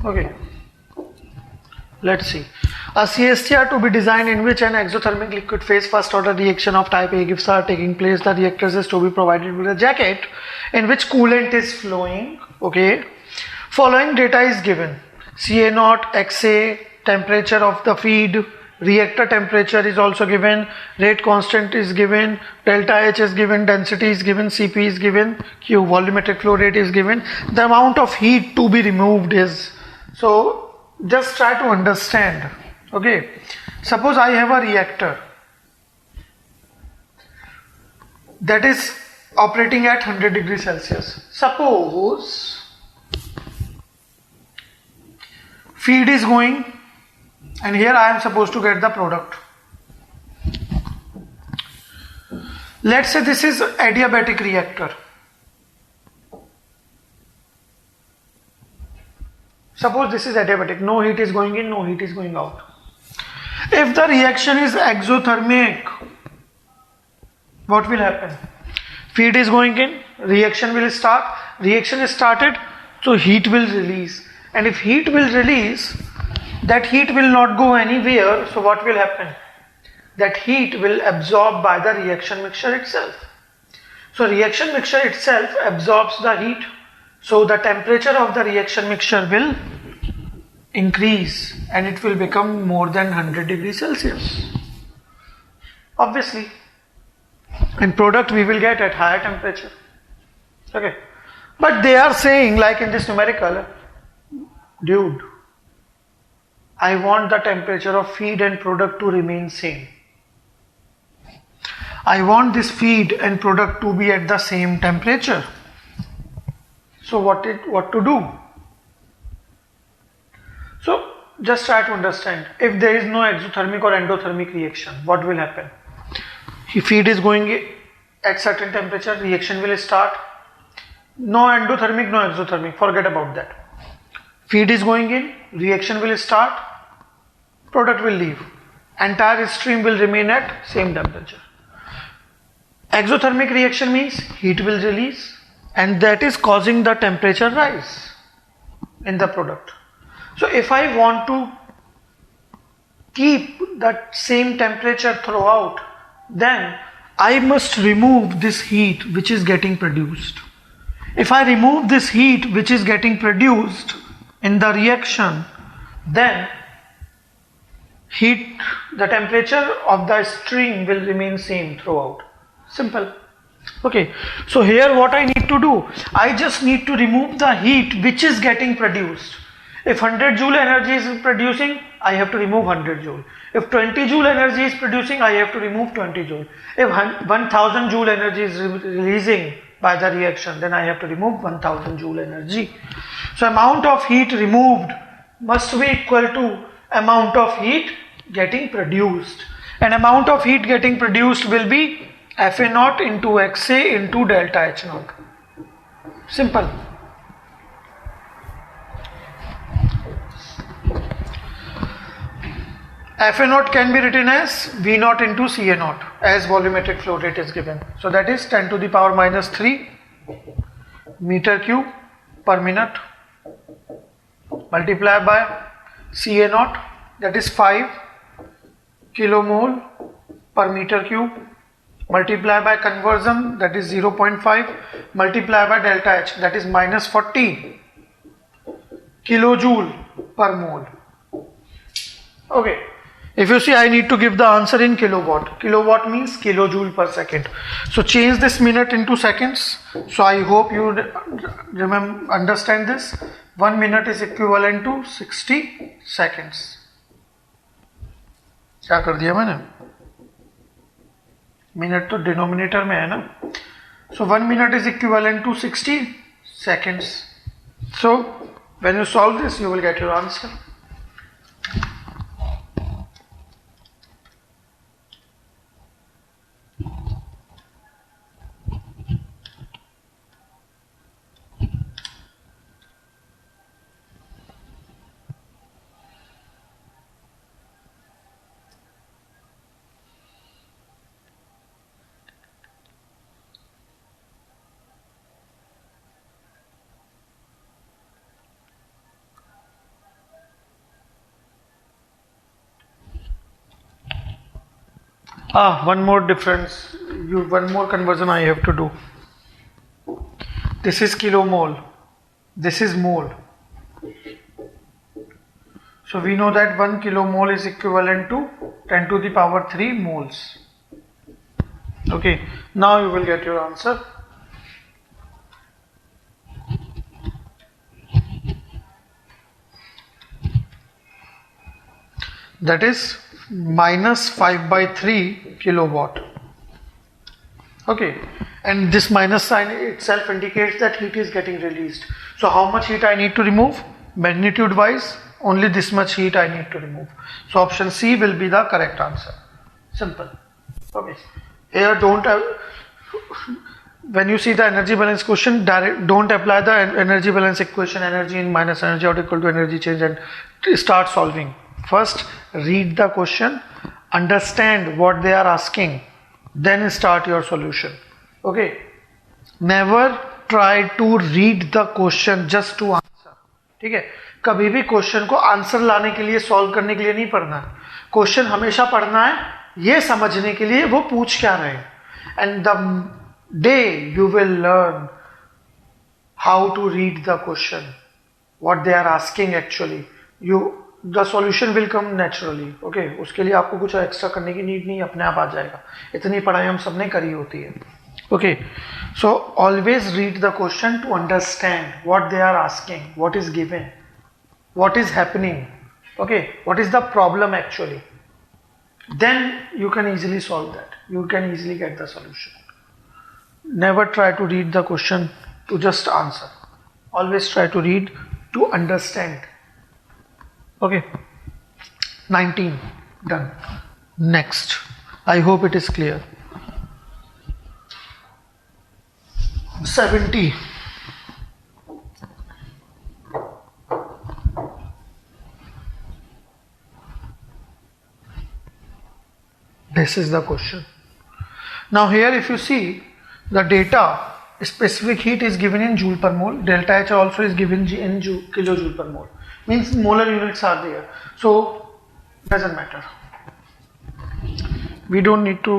Okay, let's see. A CSTR to be designed in which an exothermic liquid phase first order reaction of type A gives are taking place. The reactors is to be provided with a jacket in which coolant is flowing. Okay. Following data is given: Ca0, XA, temperature of the feed, reactor temperature is also given, rate constant is given, delta H is given, density is given, Cp is given, Q volumetric flow rate is given. The amount of heat to be removed is, so just try to understand. Okay, suppose I have a reactor that is operating at 100 degrees Celsius. Suppose feed is going, and here I am supposed to get the product. Let's say this is adiabatic reactor. Suppose this is adiabatic, no heat is going in, no heat is going out. If the reaction is exothermic, what will happen? Feed is going in, reaction will start, reaction is started, so heat will release. And if heat will release, that heat will not go anywhere, so what will happen? That heat will absorb by the reaction mixture itself. So reaction mixture itself absorbs the heat, so the temperature of the reaction mixture will increase and it will become more than 100 degrees Celsius. Obviously, in product we will get at higher temperature. Okay, but they are saying, like in this numerical, dude, I want the temperature of feed and product to remain same. I want this feed and product to be at the same temperature. So what to do? So just try to understand. If there is no exothermic or endothermic reaction, what will happen? Feed is going at certain temperature, reaction will start. No endothermic, no exothermic, forget about that. Feed is going in, reaction will start, product will leave. Entire stream will remain at same temperature. Exothermic reaction means heat will release, and that is causing the temperature rise in the product. So if I want to keep that same temperature throughout, then I must remove this heat which is getting produced. If I remove this heat which is getting produced in the reaction, then the temperature of the stream will remain same throughout. Simple. Okay, so here what I need to do, I just need to remove the heat which is getting produced. If 100 joule energy is producing, I have to remove 100 joule. If 20 joule energy is producing, I have to remove 20 joule. If 1000 joule energy is releasing by the reaction, then I have to remove 1000 joule energy. So amount of heat removed must be equal to amount of heat getting produced. And amount of heat getting produced will be Fa0 into Xa into delta H0. Simple. Fa0 can be written as V0 into Ca0 as volumetric flow rate is given. So that is 10 to the power minus 3 meter cube per minute multiplied by Ca0, that is 5 kilomole per meter cube, multiplied by conversion, that is 0.5, multiplied by delta H, that is minus 40 kilojoule per mole. Okay, if you see, I need to give the answer in kilowatt. Kilowatt means kilojoule per second. So change this minute into seconds. So I hope you understand this. 1 minute is equivalent to 60 seconds. क्या कर दिया मैंने? Minute तो denominator में है ना. So 1 minute is equivalent to 60 seconds. So when you solve this, you will get your answer. One more difference. One more conversion I have to do. This is kilomole. This is mole. So we know that 1 kilomole is equivalent to 10 to the power 3 moles. Okay, now you will get your answer. That is minus 5 by 3 kilowatt. Okay, and this minus sign itself indicates that heat is getting released. So how much heat I need to remove? Magnitude wise, only this much heat I need to remove. So option C will be the correct answer. Simple. Okay, here don't have, when you see the energy balance question, don't apply the energy balance equation, energy in minus energy out equal to energy change, and start solving. First read the question, understand what they are asking, then start your solution. Okay, never try to read the question just to answer. ठीक है, कभी भी question को answer लाने के लिए, solve करने के लिए नहीं पढ़ना है. क्वेश्चन हमेशा पढ़ना है ये समझने के लिए वो पूछ क्या रहे हैं. And the day you will learn how to read the question, what they are asking actually, the solution will come naturally. Okay, उसके लिए आपको कुछ एक्स्ट्रा करने की नीड नहीं, अपने आप आ जाएगा. इतनी पढ़ाई हम सबने करी होती है. Okay, so always read the question to understand what they are asking, what is given, what is happening, okay, what is the problem actually, then you can easily solve that, you can easily get the solution. Never try to read the question to just answer, always try to read to understand. Okay, 19 done. Next, I hope it is clear. 70. This is the question. Now here if you see the data, specific heat is given in joule per mole, delta H also is given in kilojoule per mole, means molar units are there, so doesn't matter, we don't need to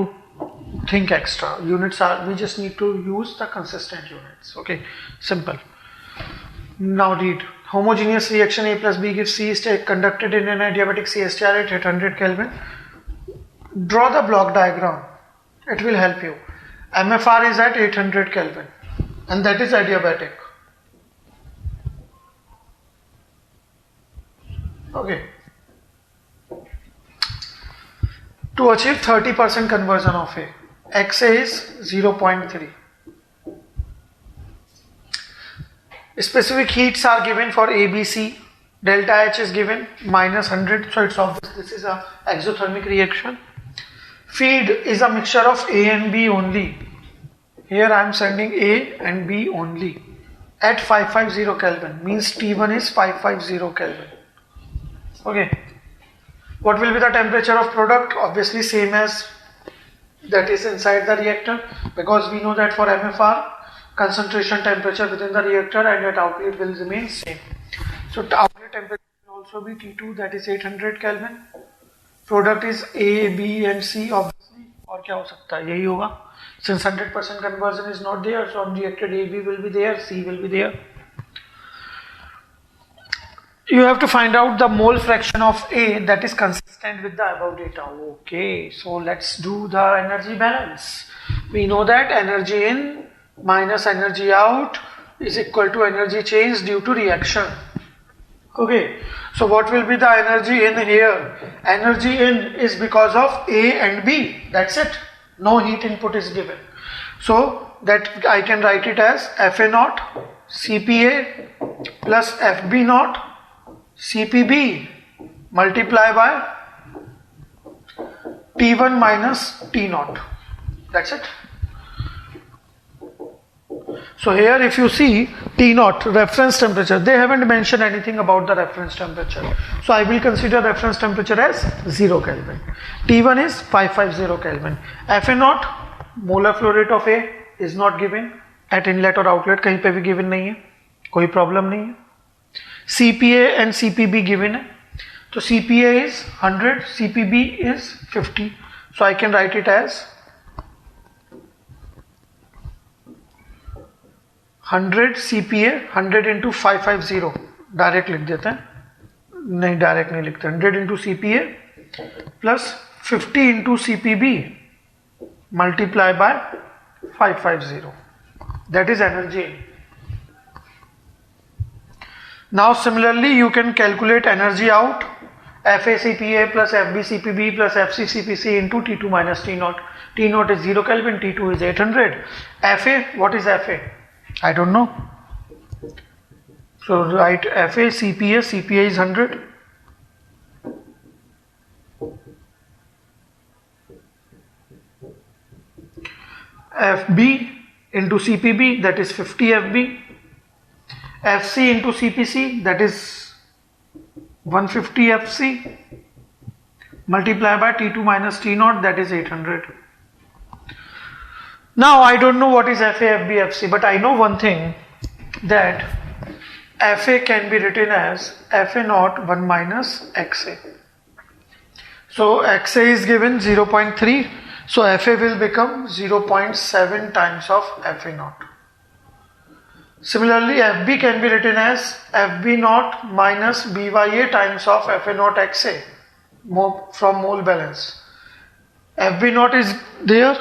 think extra, units are, we just need to use the consistent units. Okay, simple. Now read, homogeneous reaction A plus B gives C state conducted in an adiabatic CSTR at 800 Kelvin. Draw the block diagram, it will help you. MFR is at 800 Kelvin and that is adiabatic. Okay, to achieve 30% conversion of A, XA is 0.3. Specific heats are given for A, B, C. Delta H is given minus 100, so it's obvious this is a exothermic reaction. Feed is a mixture of A and B only. Here I am sending A and B only at 550 Kelvin, means T1 is 550 Kelvin. Okay, what will be the temperature of product? Obviously same as that is inside the reactor, because we know that for MFR concentration temperature within the reactor and at outlet will remain same. So outlet temperature will also be T2, that is 800 Kelvin. Product is A, B and C obviously, और क्या हो सकता है, यही होगा. Since 100% conversion is not there, so unreacted A, B will be there, C will be there. You have to find out the mole fraction of A that is consistent with the above data. Okay, so let's do the energy balance. We know that energy in minus energy out is equal to energy change due to reaction. Okay, so what will be the energy in here? Energy in is because of A and B, that's it. No heat input is given. So that I can write it as Fa naught Cpa plus Fb naught Cpb multiply by T1 minus T naught. That's it. So here if you see T naught, reference temperature, they haven't mentioned anything about the reference temperature. So I will consider reference temperature as 0 Kelvin. T1 is 550 Kelvin. Fa naught, molar flow rate of A is not given at inlet or outlet, कहीं पे भी given नहीं है, कोई problem नहीं है. Cpa and Cpb given है, तो Cpa is 100, Cpb is 50. So I can write it as 100 CPA 100 into 550 direct लिख देते हैं, नहीं डायरेक्ट नहीं लिखते, 100 into CPA plus 50 into CPB multiply by 550. That is energy. Now similarly you can calculate energy out, FACPA plus FBCPB plus FCCPC into T2 minus T0. T0 is 0 Kelvin, T2 is 800. FA, what is FA? I don't know. So write FA, CPA, CPA is 100. FB into CPB, that is 50 FB. FC into CPC, that is 150 FC, multiply by T2 minus T0, that is 800. Now I don't know what is FA, FB, FC, but I know one thing, that FA can be written as FA0 1 minus XA. So XA is given 0.3, so FA will become 0.7 times of FA0. Similarly, FB can be written as FB0 minus BYA times of FA0 XA from mole balance. FB0 is there,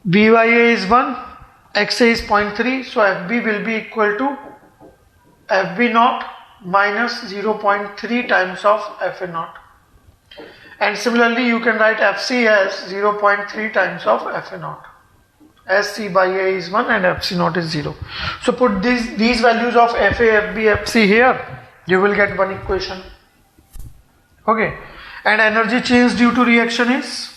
BYA is 1, XA is 0.3, so FB will be equal to FB0 minus 0.3 times of FA0. And similarly, you can write FC as 0.3 times of FA0. As C by A is 1 and FC0 is 0. So put these values of FA, FB, FC here, you will get one equation. Okay. And energy change due to reaction is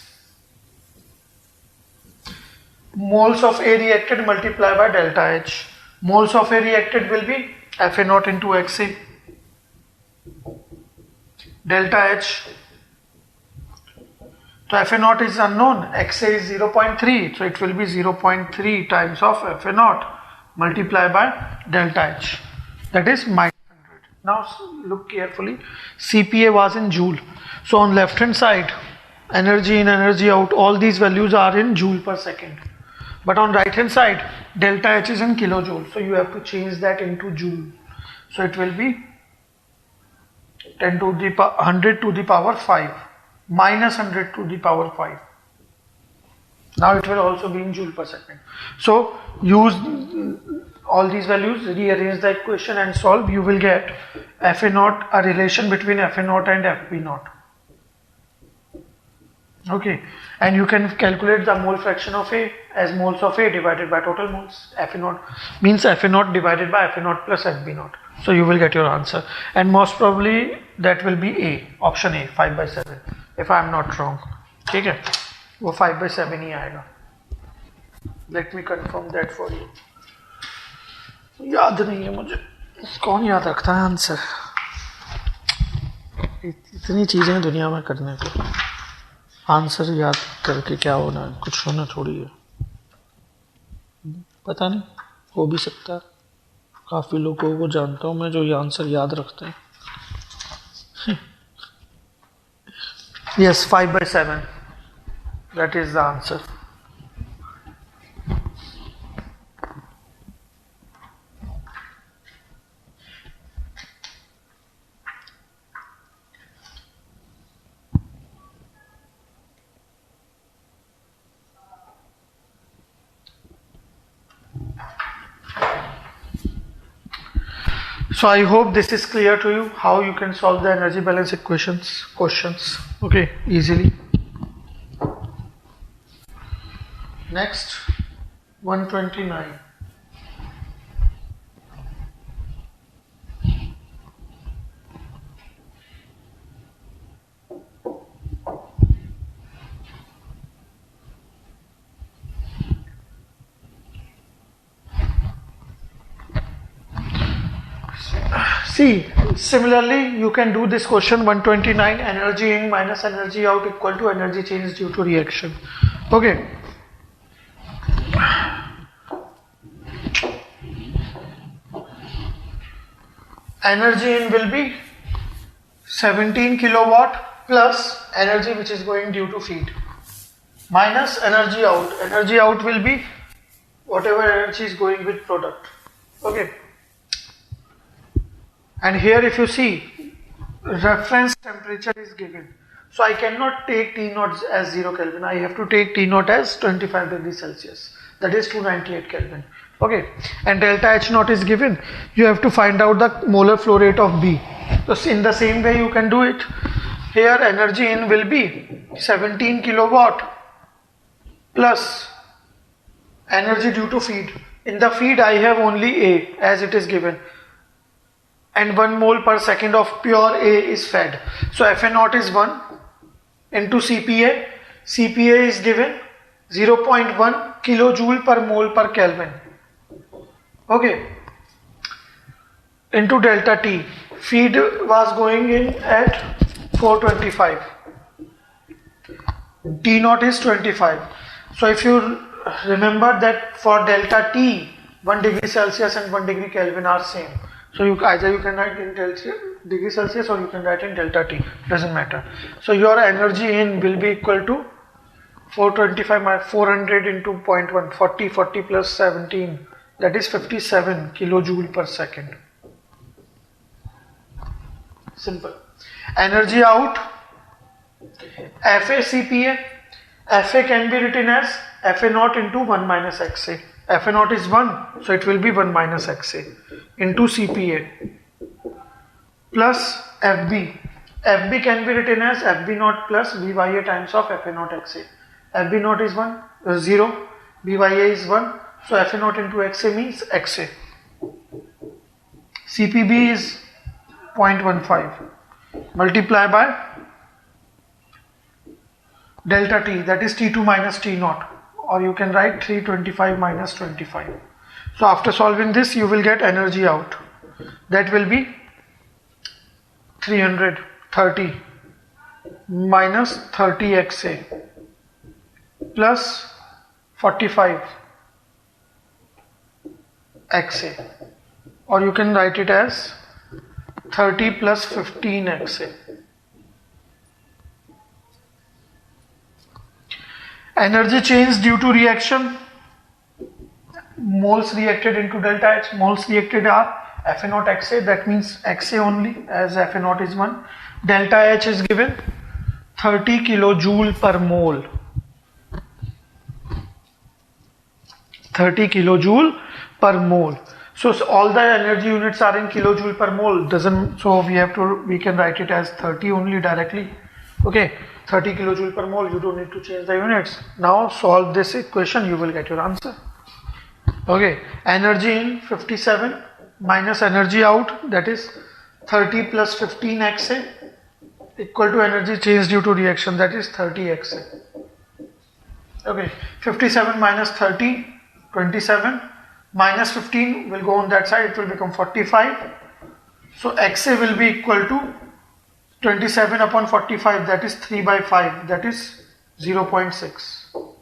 moles of A reacted multiplied by delta H. Moles of A reacted will be FA0 into XA. Delta H. So FA0 is unknown, XA is 0.3, so it will be 0.3 times of FA0 multiplied by delta H, that is minus 100. Now look carefully, CPA was in joule, so on left hand side, energy in, energy out, all these values are in joule per second. But on right hand side, delta H is in kilojoule, so you have to change that into joule. So it will be 100 to the power 5. Minus 100 to the power 5. Now it will also be in joule per second. So use all these values, rearrange the equation and solve. You will get FA0, a relation between FA0 and FB0. Okay, and you can calculate the mole fraction of A as moles of A divided by total moles. FA0 means FA0 divided by FA0 plus FB0. So you will get your answer, and most probably that will be A, option A, 5/7. If I am not wrong, ठीक है, वो 5/7 ही आएगा. Let me confirm that for you. याद नहीं है मुझे, कौन याद रखता है आंसर? इतनी चीजें दुनिया में करने को, आंसर याद करके क्या होना है, कुछ होना थोड़ी है. पता नहीं, हो भी सकता है. काफी लोगों को जानता हूँ मैं जो ये आंसर याद रखते हैं. Yes, 5/7. That is the answer. So I hope this is clear to you how you can solve the energy balance questions. Okay, easily. Next, 129. See, similarly, you can do this question 129, energy in minus energy out equal to energy change due to reaction. Okay. Energy in will be 17 kilowatt plus energy which is going due to feed. minus energy out. Energy out will be whatever energy is going with product. Okay. And here if you see, reference temperature is given. So I cannot take T naught as 0 Kelvin. I have to take T naught as 25 degrees Celsius. That is 298 Kelvin. Okay. And delta H naught is given. You have to find out the molar flow rate of B. So in the same way you can do it. Here energy in will be 17 kilowatt plus energy due to feed. In the feed I have only A as it is given. And 1 mole per second of pure A is fed. So Fa0 is 1 into Cpa. Cpa is given 0.1 kilojoule per mole per Kelvin. Okay. Into delta T. Feed was going in at 425. T0 is 25. So if you remember that for delta T, 1 degree Celsius and 1 degree Kelvin are same. So either you can write in degree Celsius or you can write in delta T, doesn't matter. So your energy in will be equal to 425 minus 400 into 0.1, 40 plus 17, that is 57 kilojoule per second. Simple. Energy out, Fa Cpa. Fa can be written as Fa0 into 1 minus Xa. Fa0 is 1, so it will be 1 minus Xa into Cpa plus Fb. Fb can be written as Fb0 plus Bya times of Fa0 Xa. Fb0 is 0, Bya is 1, so Fa0 into Xa means Xa. Cpb is 0.15 multiply by delta T, that is T2 minus T0, or you can write 325 minus 25. So after solving this you will get energy out. That will be 330 minus 30 Xa plus 45 Xa, or you can write it as 30 plus 15 Xa. Energy change due to reaction. Moles reacted into delta H. Moles reacted are Fa0 Xa, that means Xa only, as Fa0 is 1. Delta H is given 30 kilojoule per mole. 30 kilojoule per mole. So all the energy units are in kilojoule per mole. So we can write it as 30 only directly. Okay, 30 kilojoule per mole. You don't need to change the units. Now solve this equation, you will get your answer. Okay, energy in 57 minus energy out, that is 30 plus 15 Xa equal to energy change due to reaction, that is 30 Xa. Okay, 57 minus 30, 27, minus 15 will go on that side, it will become 45. So Xa will be equal to 27 upon 45, that is 3 by 5, that is 0.6.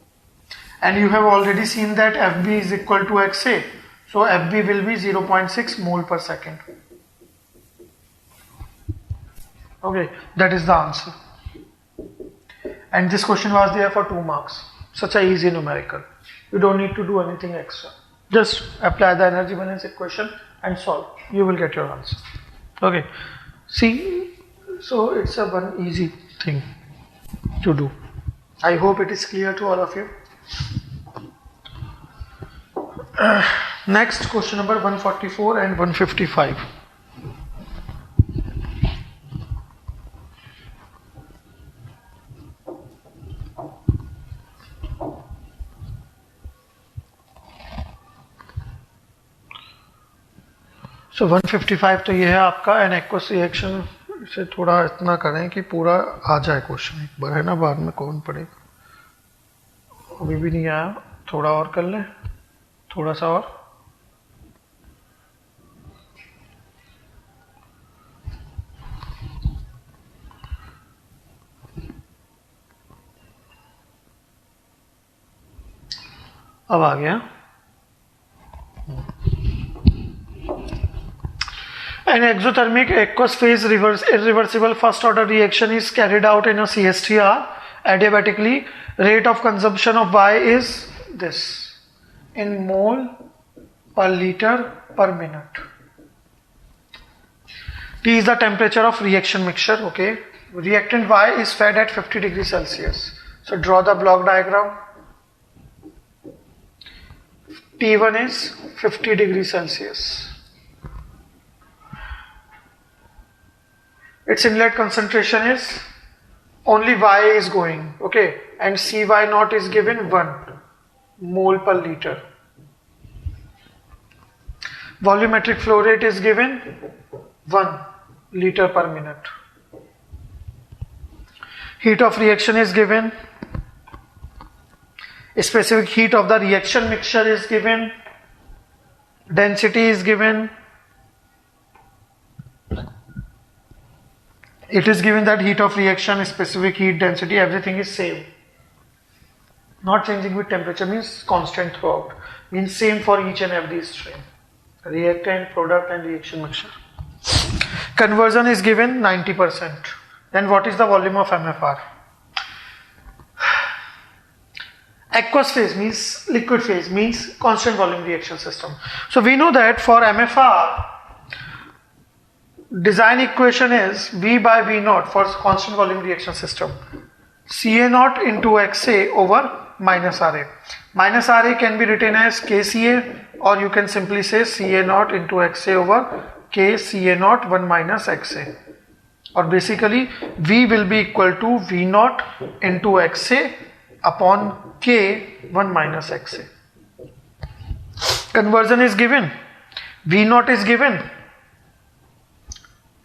And you have already seen that Fb is equal to Xa. So Fb will be 0.6 mole per second. Okay, that is the answer. And this question was there for 2 marks. Such a easy numerical. You don't need to do anything extra. Just apply the energy balance equation and solve. You will get your answer. Okay. See, so it's a one easy thing to do. I hope it is clear to all of you. Next, question number 144 and 155. So 155 तो ये है आपका an aqueous reaction से थोड़ा इतना करें कि पूरा आ जाए क्वेश्चन एक बार, है ना, बाद में कौन पढ़ेगा, अभी भी नहीं आया, थोड़ा और कर लें, थोड़ा सा और। अब आ गया। An exothermic aqueous phase irreversible first order reaction is carried out in a CSTR Adiabatically, rate of consumption of Y is this in mole per liter per minute. T is the temperature of reaction mixture. Okay, reactant Y is fed at 50 degrees Celsius. So draw the block diagram. T1 is 50 degrees Celsius. Its inlet concentration is only Y is going, okay, and Cy naught is given 1 mole per liter. Volumetric flow rate is given 1 liter per minute. Heat of reaction is given. Specific heat of the reaction mixture is given. Density is given. It is given that heat of reaction, specific heat, density, everything is same. Not changing with temperature means constant throughout. Means same for each and every stream. Reactant, product and reaction mixture. Conversion is given 90%. Then what is the volume of MFR? Aqueous phase means liquid phase means constant volume reaction system. So we know that for MFR, design equation is V by V naught for constant volume reaction system. Ca naught into Xa over minus Ra. Minus Ra can be written as Kca, or you can simply say Ca naught into Xa over Kca naught 1 minus Xa. Or basically V will be equal to V naught into Xa upon K 1 minus Xa. Conversion is given. V naught is given.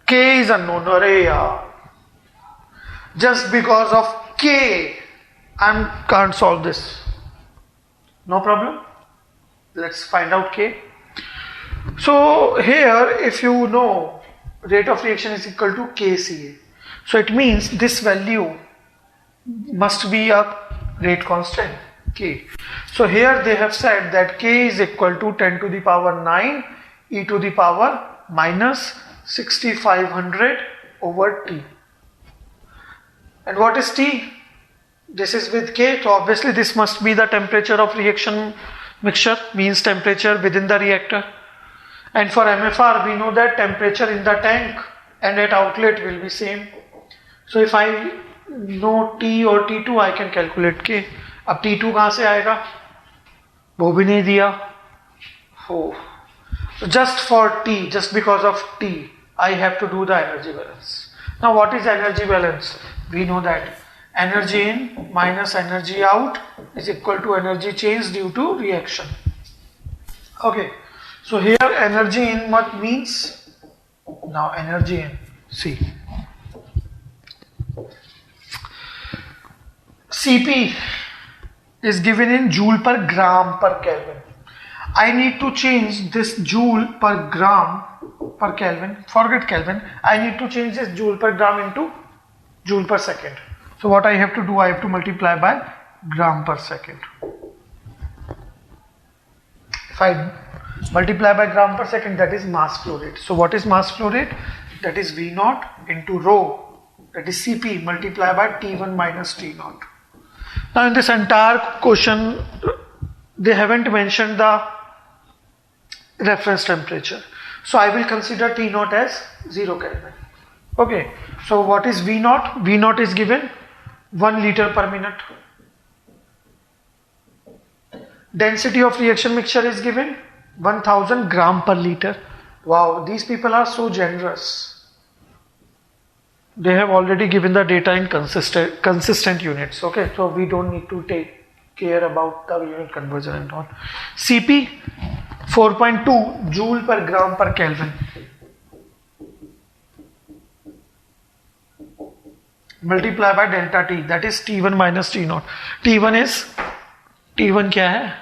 K is unknown. Arey yaar. Just because of K, I can't solve this. No problem. Let's find out K. So here, if you know rate of reaction is equal to Kca, so it means this value must be a rate constant K. So here they have said that K is equal to 10 to the power 9 e to the power minus 6500 over T. And what is T? This is with K, so obviously this must be the temperature of reaction mixture, means temperature within the reactor. And for MFR, we know that temperature in the tank and at outlet will be same. So if I know T or T2, I can calculate K. अब T2 कहाँ से आएगा? वो भी नहीं दिया. Oh. So just for T, just because of T, I have to do the energy balance. Now what is energy balance? We know that energy in minus energy out is equal to energy change due to reaction. Okay. So here energy in what means? Now energy in, see. Cp is given in joule per gram per Kelvin. I need to change this joule per gram per Kelvin. Forget Kelvin. I need to change this joule per gram into joule per second. So what I have to do, I have to multiply by gram per second. If I multiply by gram per second, that is mass flow rate. So what is mass flow rate? That is V naught into rho, that is Cp multiplied by T1 minus T naught. Now in this entire question, they haven't mentioned the reference temperature. So I will consider T naught as 0 Kelvin. Okay, so what is V naught? V naught is given 1 liter per minute. Density of reaction mixture is given 1000 gram per liter. Wow, these people are so generous. They have already given the data in consistent units. Okay, so we don't need to take care about the unit conversion and all. Cp 4.2 joule per gram per Kelvin. Multiply by delta T, that is T1 minus T naught. T1 क्या है?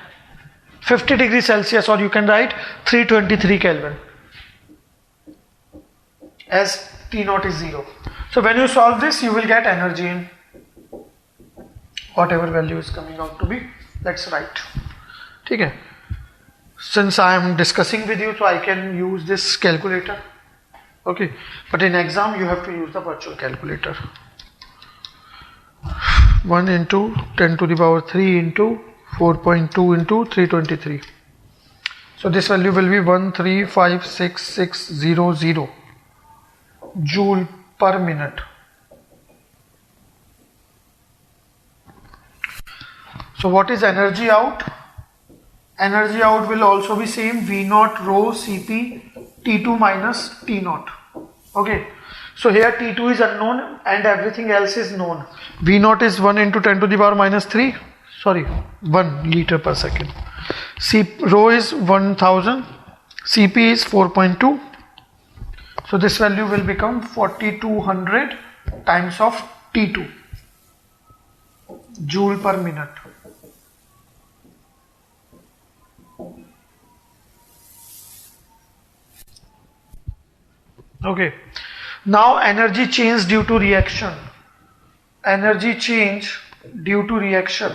50 degrees Celsius, or you can write 323 Kelvin, as T naught is 0. So when you solve this, you will get energy in whatever value is coming out to be. Let's write. Okay. Since I am discussing with you, so I can use this calculator. Okay. But in exam, you have to use the virtual calculator. 1 into 10 to the power 3 into 4.2 into 323. So this value will be 1356600 joule per minute. So what is energy out? Energy out will also be same, V naught rho Cp T2 minus T naught. Okay. So here T2 is unknown and everything else is known. V naught is 1 into 10 to the power minus 3. Sorry, 1 liter per second. Rho is 1000. Cp is 4.2. So this value will become 4200 times of T2 joule per minute. Okay. Now energy change due to reaction. Energy change due to reaction.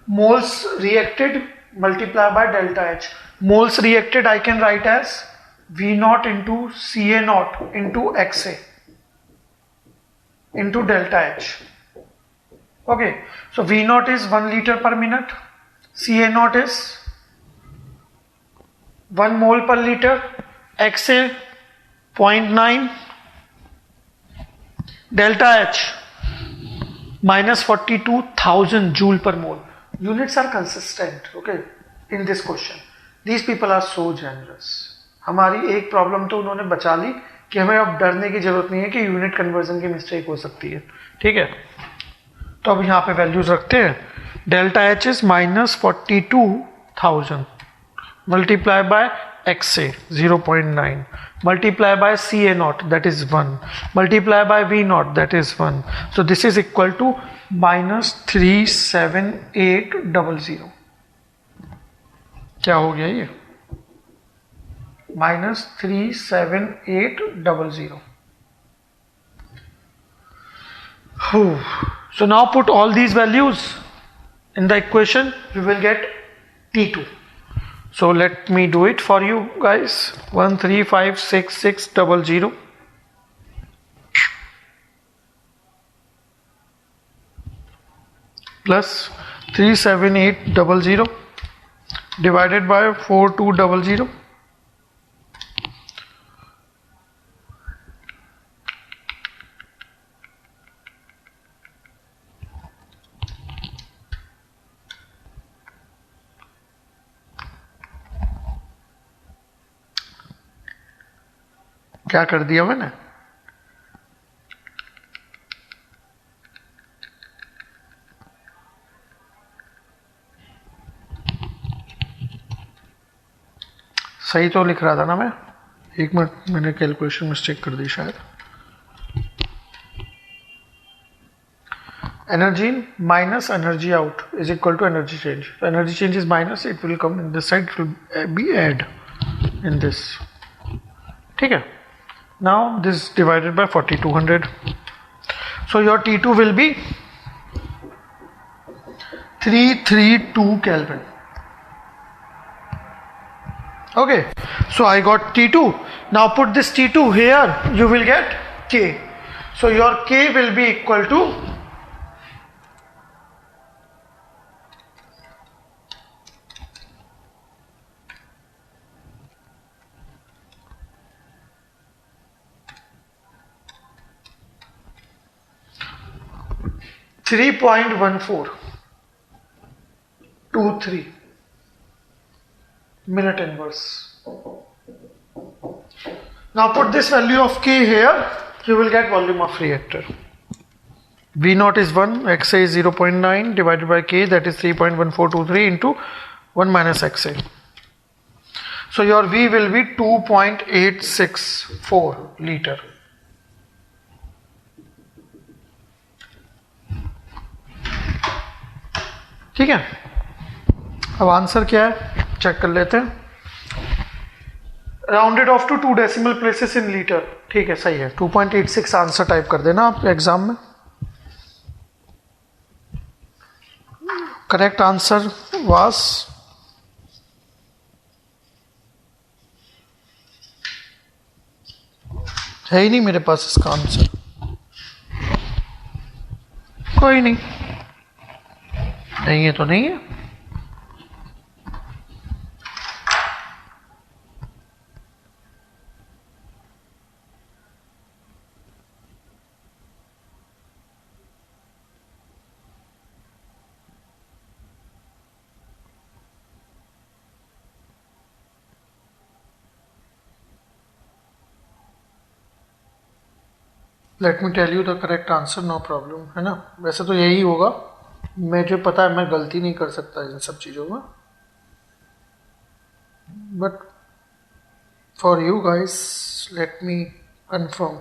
Moles reacted multiplied by delta H. Moles reacted I can write as V naught into Ca naught into Xa into delta H. Okay. So V naught is 1 liter per minute. Ca naught is 1 mole per liter. Xa 0.9. Delta H minus 42,000 joule per mole. Units are consistent, okay, in this question. These people are so generous. हमारी एक problem तो उन्होंने बचा ली कि हमें अब डरने की जरूरत नहीं है कि यूनिट कन्वर्जन की मिस्टेक हो सकती है. ठीक है, तो अब यहाँ पे वैल्यूज रखते हैं. Delta H is minus 42,000 multiply by Xa 0.9 multiply by Ca naught, that is 1, multiply by V naught, that is 1. So this is equal to minus 37800. क्या हो गया ये? minus 37800. So now put all these values in the equation, we will get T2. So let me do it for you guys. 1356600 plus 37800 divided by 4200 क्या कर दिया मैंने? सही तो लिख रहा था ना मैं? एक मिनट, मैंने कैलकुलेशन मिस्टेक कर दी शायद. Energy in minus energy out is equal to energy change. Energy change is minus, it will come in this side, it will be add in this. ठीक है. Now this divided by 4200. So your T2 will be 332 Kelvin. Okay. So I got T2. Now put this T2 here. You will get K. So your K will be equal to 3.1423 minute inverse. Now put this value of K here, you will get volume of reactor. V naught is 1, Xa is 0.9 divided by K, that is 3.1423 into 1 minus Xa. So your V will be 2.864 liter. ठीक है. अब answer क्या है check कर लेते हैं. Rounded off to 2 decimal places in litre. ठीक है, सही है. 2.86 आंसर टाइप कर देना आप एग्जाम में. करेक्ट आंसर वाज है ही नहीं मेरे पास इसका आंसर. कोई नहीं. नहीं है तो नहीं है. Let me tell you the correct answer, no problem, है ना. वैसे तो यही होगा, मुझे पता है मैं गलती नहीं कर सकता इन सब चीज़ों में, but for you guys let me confirm.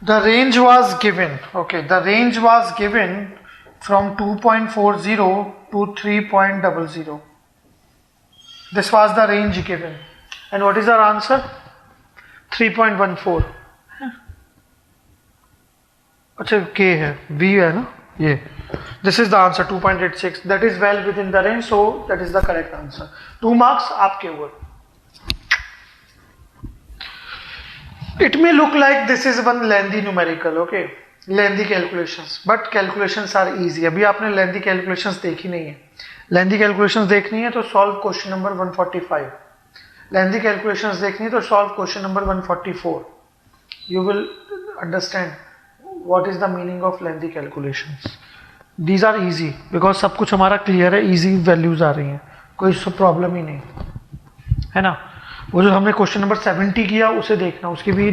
The range was given, okay, the range was given from 2.40 to 3.00. This was the range given. And what is our answer? 3.14. अच्छा K है, V है ना ये. This is the answer, 2.86. That is well within the range, so that is the correct answer. 2 marks आपके हुए. It may look like this is one lengthy numerical, okay, lengthy calculations, but calculations are easy. अभी आपने lengthy calculations देखी नहीं है. Lengthy calculations देखनी है तो solve question number 145. Lengthy calculations देखनी है तो solve question number 144. You will understand what is the meaning of lengthy calculations. These are easy because सब कुछ हमारा clear है, easy values आ रही हैं, कोई प्रॉब्लम ही नहीं, है ना. वो जो हमने क्वेश्चन नंबर 70 किया उसे देखना, उसकी भी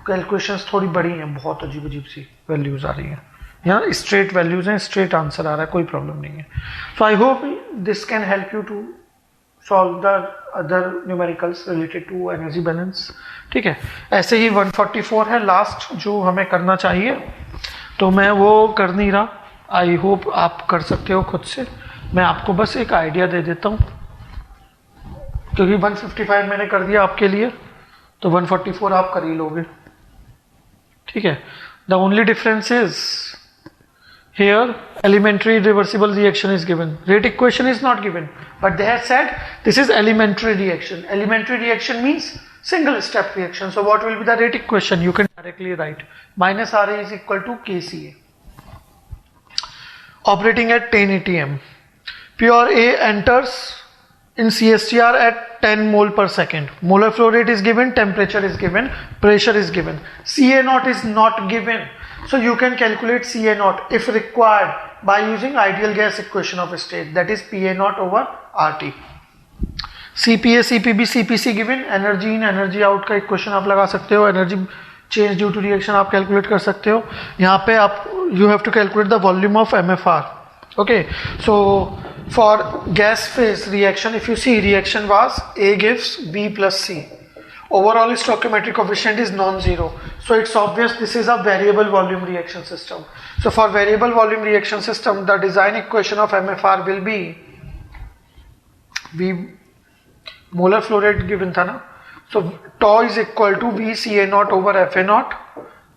कैलकुलेशंस थोड़ी बड़ी हैं, बहुत अजीब अजीब सी वैल्यूज आ रही हैं. यहाँ स्ट्रेट वैल्यूज हैं, स्ट्रेट आंसर आ रहा है, कोई प्रॉब्लम नहीं है. So I hope this can help you to solve the other numericals related to energy balance. ठीक है, ऐसे ही 144 है लास्ट जो हमें करना चाहिए, तो मैं वो कर नहीं रहा. आई होप आप कर सकते हो खुद से. मैं आपको बस एक आइडिया दे देता हूँ, क्योंकि 155 मैंने कर दिया आपके लिए, तो 144 आप कर ही लोगे. ठीक है. The only difference is here elementary reversible reaction is given, rate equation is not given, but they have said this is elementary reaction. Elementary reaction means single step reaction. So what will be the rate equation? You can directly write -RA is equal to KCA. Operating at 10 atm, pure A enters in CSTR at 10 mole per second. Molar flow rate is given, temperature is given, pressure is given. CA naught is not given, so you can calculate CA naught if required by using ideal gas equation of state, that is PA naught over RT. CPA, CPB, CPC given. Energy in, energy out का equation आप लगा सकते हो. Energy change due to reaction आप calculate कर सकते हो. यहाँ पे आप you have to calculate the volume of MFR. Okay, so for gas phase reaction, if you see reaction was A gives B plus C. Overall stoichiometric coefficient is non-zero, so it's obvious this is a variable volume reaction system. So for variable volume reaction system, the design equation of MFR will be V, molar flow rate given था ना, so tau is equal to V CA naught over FA naught,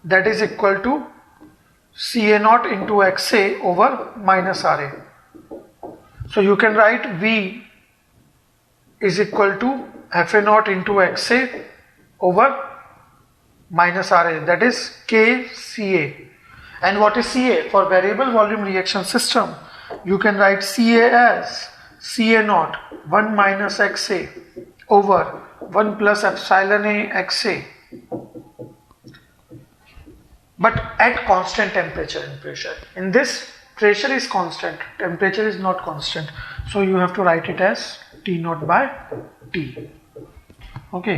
that is equal to CA naught into XA over -RA. So you can write V is equal to FA naught into XA over -RA, that is KCA. And what is CA? For variable volume reaction system, you can write CA as CA naught 1 minus XA over 1 plus epsilon A XA, but at constant temperature and pressure. In this, pressure is constant, temperature is not constant, so you have to write it as T naught by T. Okay,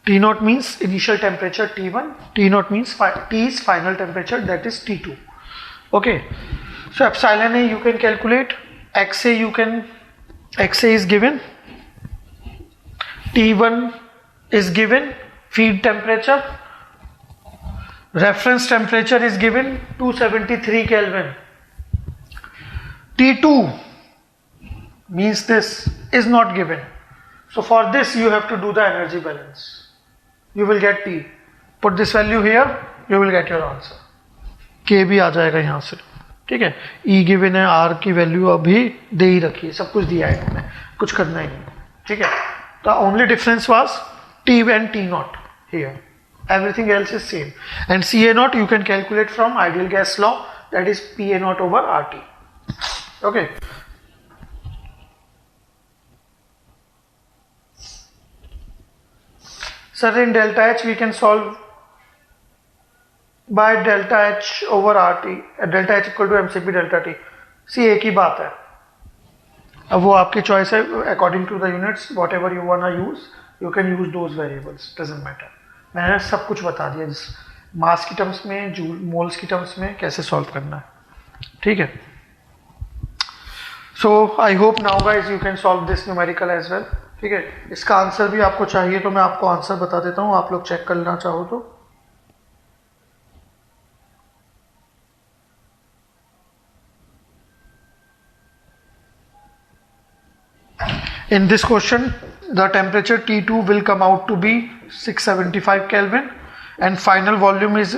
T naught means initial temperature T1, T naught means T is final temperature, that is T2. Okay, so epsilon A you can calculate, XA XA is given, T1 is given, feed temperature, reference temperature is given 273 Kelvin. T2 means this is not given. So for this you have to do the energy balance. You will get T. Put this value here, you will get your answer. K भी आ जाएगा यहाँ से, ठीक है. E given है, R की value अभी दे ही रखी है, सब कुछ दिया है इन्होंने, कुछ करना ही नहीं, ठीक है. The only difference was T and T naught here. Everything else is same. And CA naught you can calculate from ideal gas law, that is PA naught over RT. Okay. Sir, in delta H we can solve by delta H over RT, delta H equal to mCp delta T. See, एक ही बात है. अब वो आपकी choice है, according to the units whatever you want use, you can use those variables, doesn't matter. मैंने सब कुछ बता दिया, जिस मास की टर्म्स में, जूल मोल्स की टर्म्स में कैसे सॉल्व करना है, ठीक है. So I hope now guys you can solve this numerical as well, ठीक है. इसका आंसर भी आपको चाहिए तो मैं आपको आंसर बता देता हूँ, आप लोग चेक करना चाहो तो. In this question, the temperature T2 will come out to be 675 Kelvin and final volume is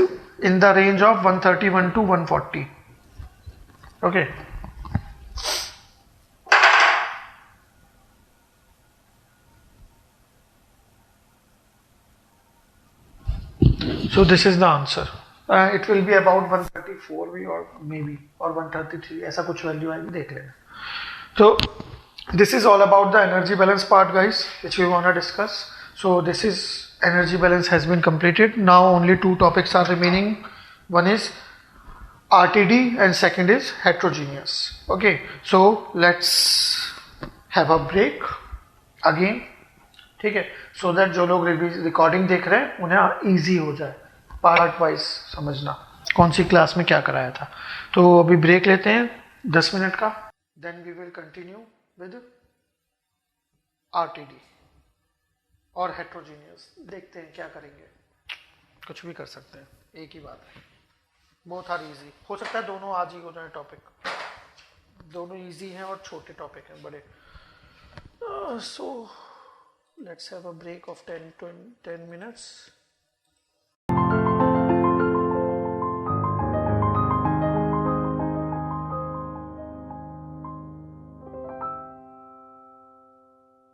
in the range of 131 to 140. Okay. So this is the answer. It will be about 134 or maybe or 133. ऐसा कुछ value आएगी, देख लेना. So this is all about the energy balance part, guys, which we want to discuss. So this is energy balance has been completed. Now only two topics are remaining. One is RTD and second is heterogeneous. Okay, so let's have a break again, ठीक है, so that जो लोग recording देख रहे हैं उन्हें easy हो जाए, पार्ट वाइज समझना कौन सी क्लास में क्या कराया था. तो अभी ब्रेक लेते हैं 10 मिनट का, then we will continue with RTD और हेट्रोजीनियस. देखते हैं क्या करेंगे, कुछ भी कर सकते हैं, एक ही बात है. Both are easy. हो सकता है दोनों आज ही हो जाए टॉपिक, दोनों इजी हैं और छोटे टॉपिक हैं बड़े. So let's have a break of 10 minutes.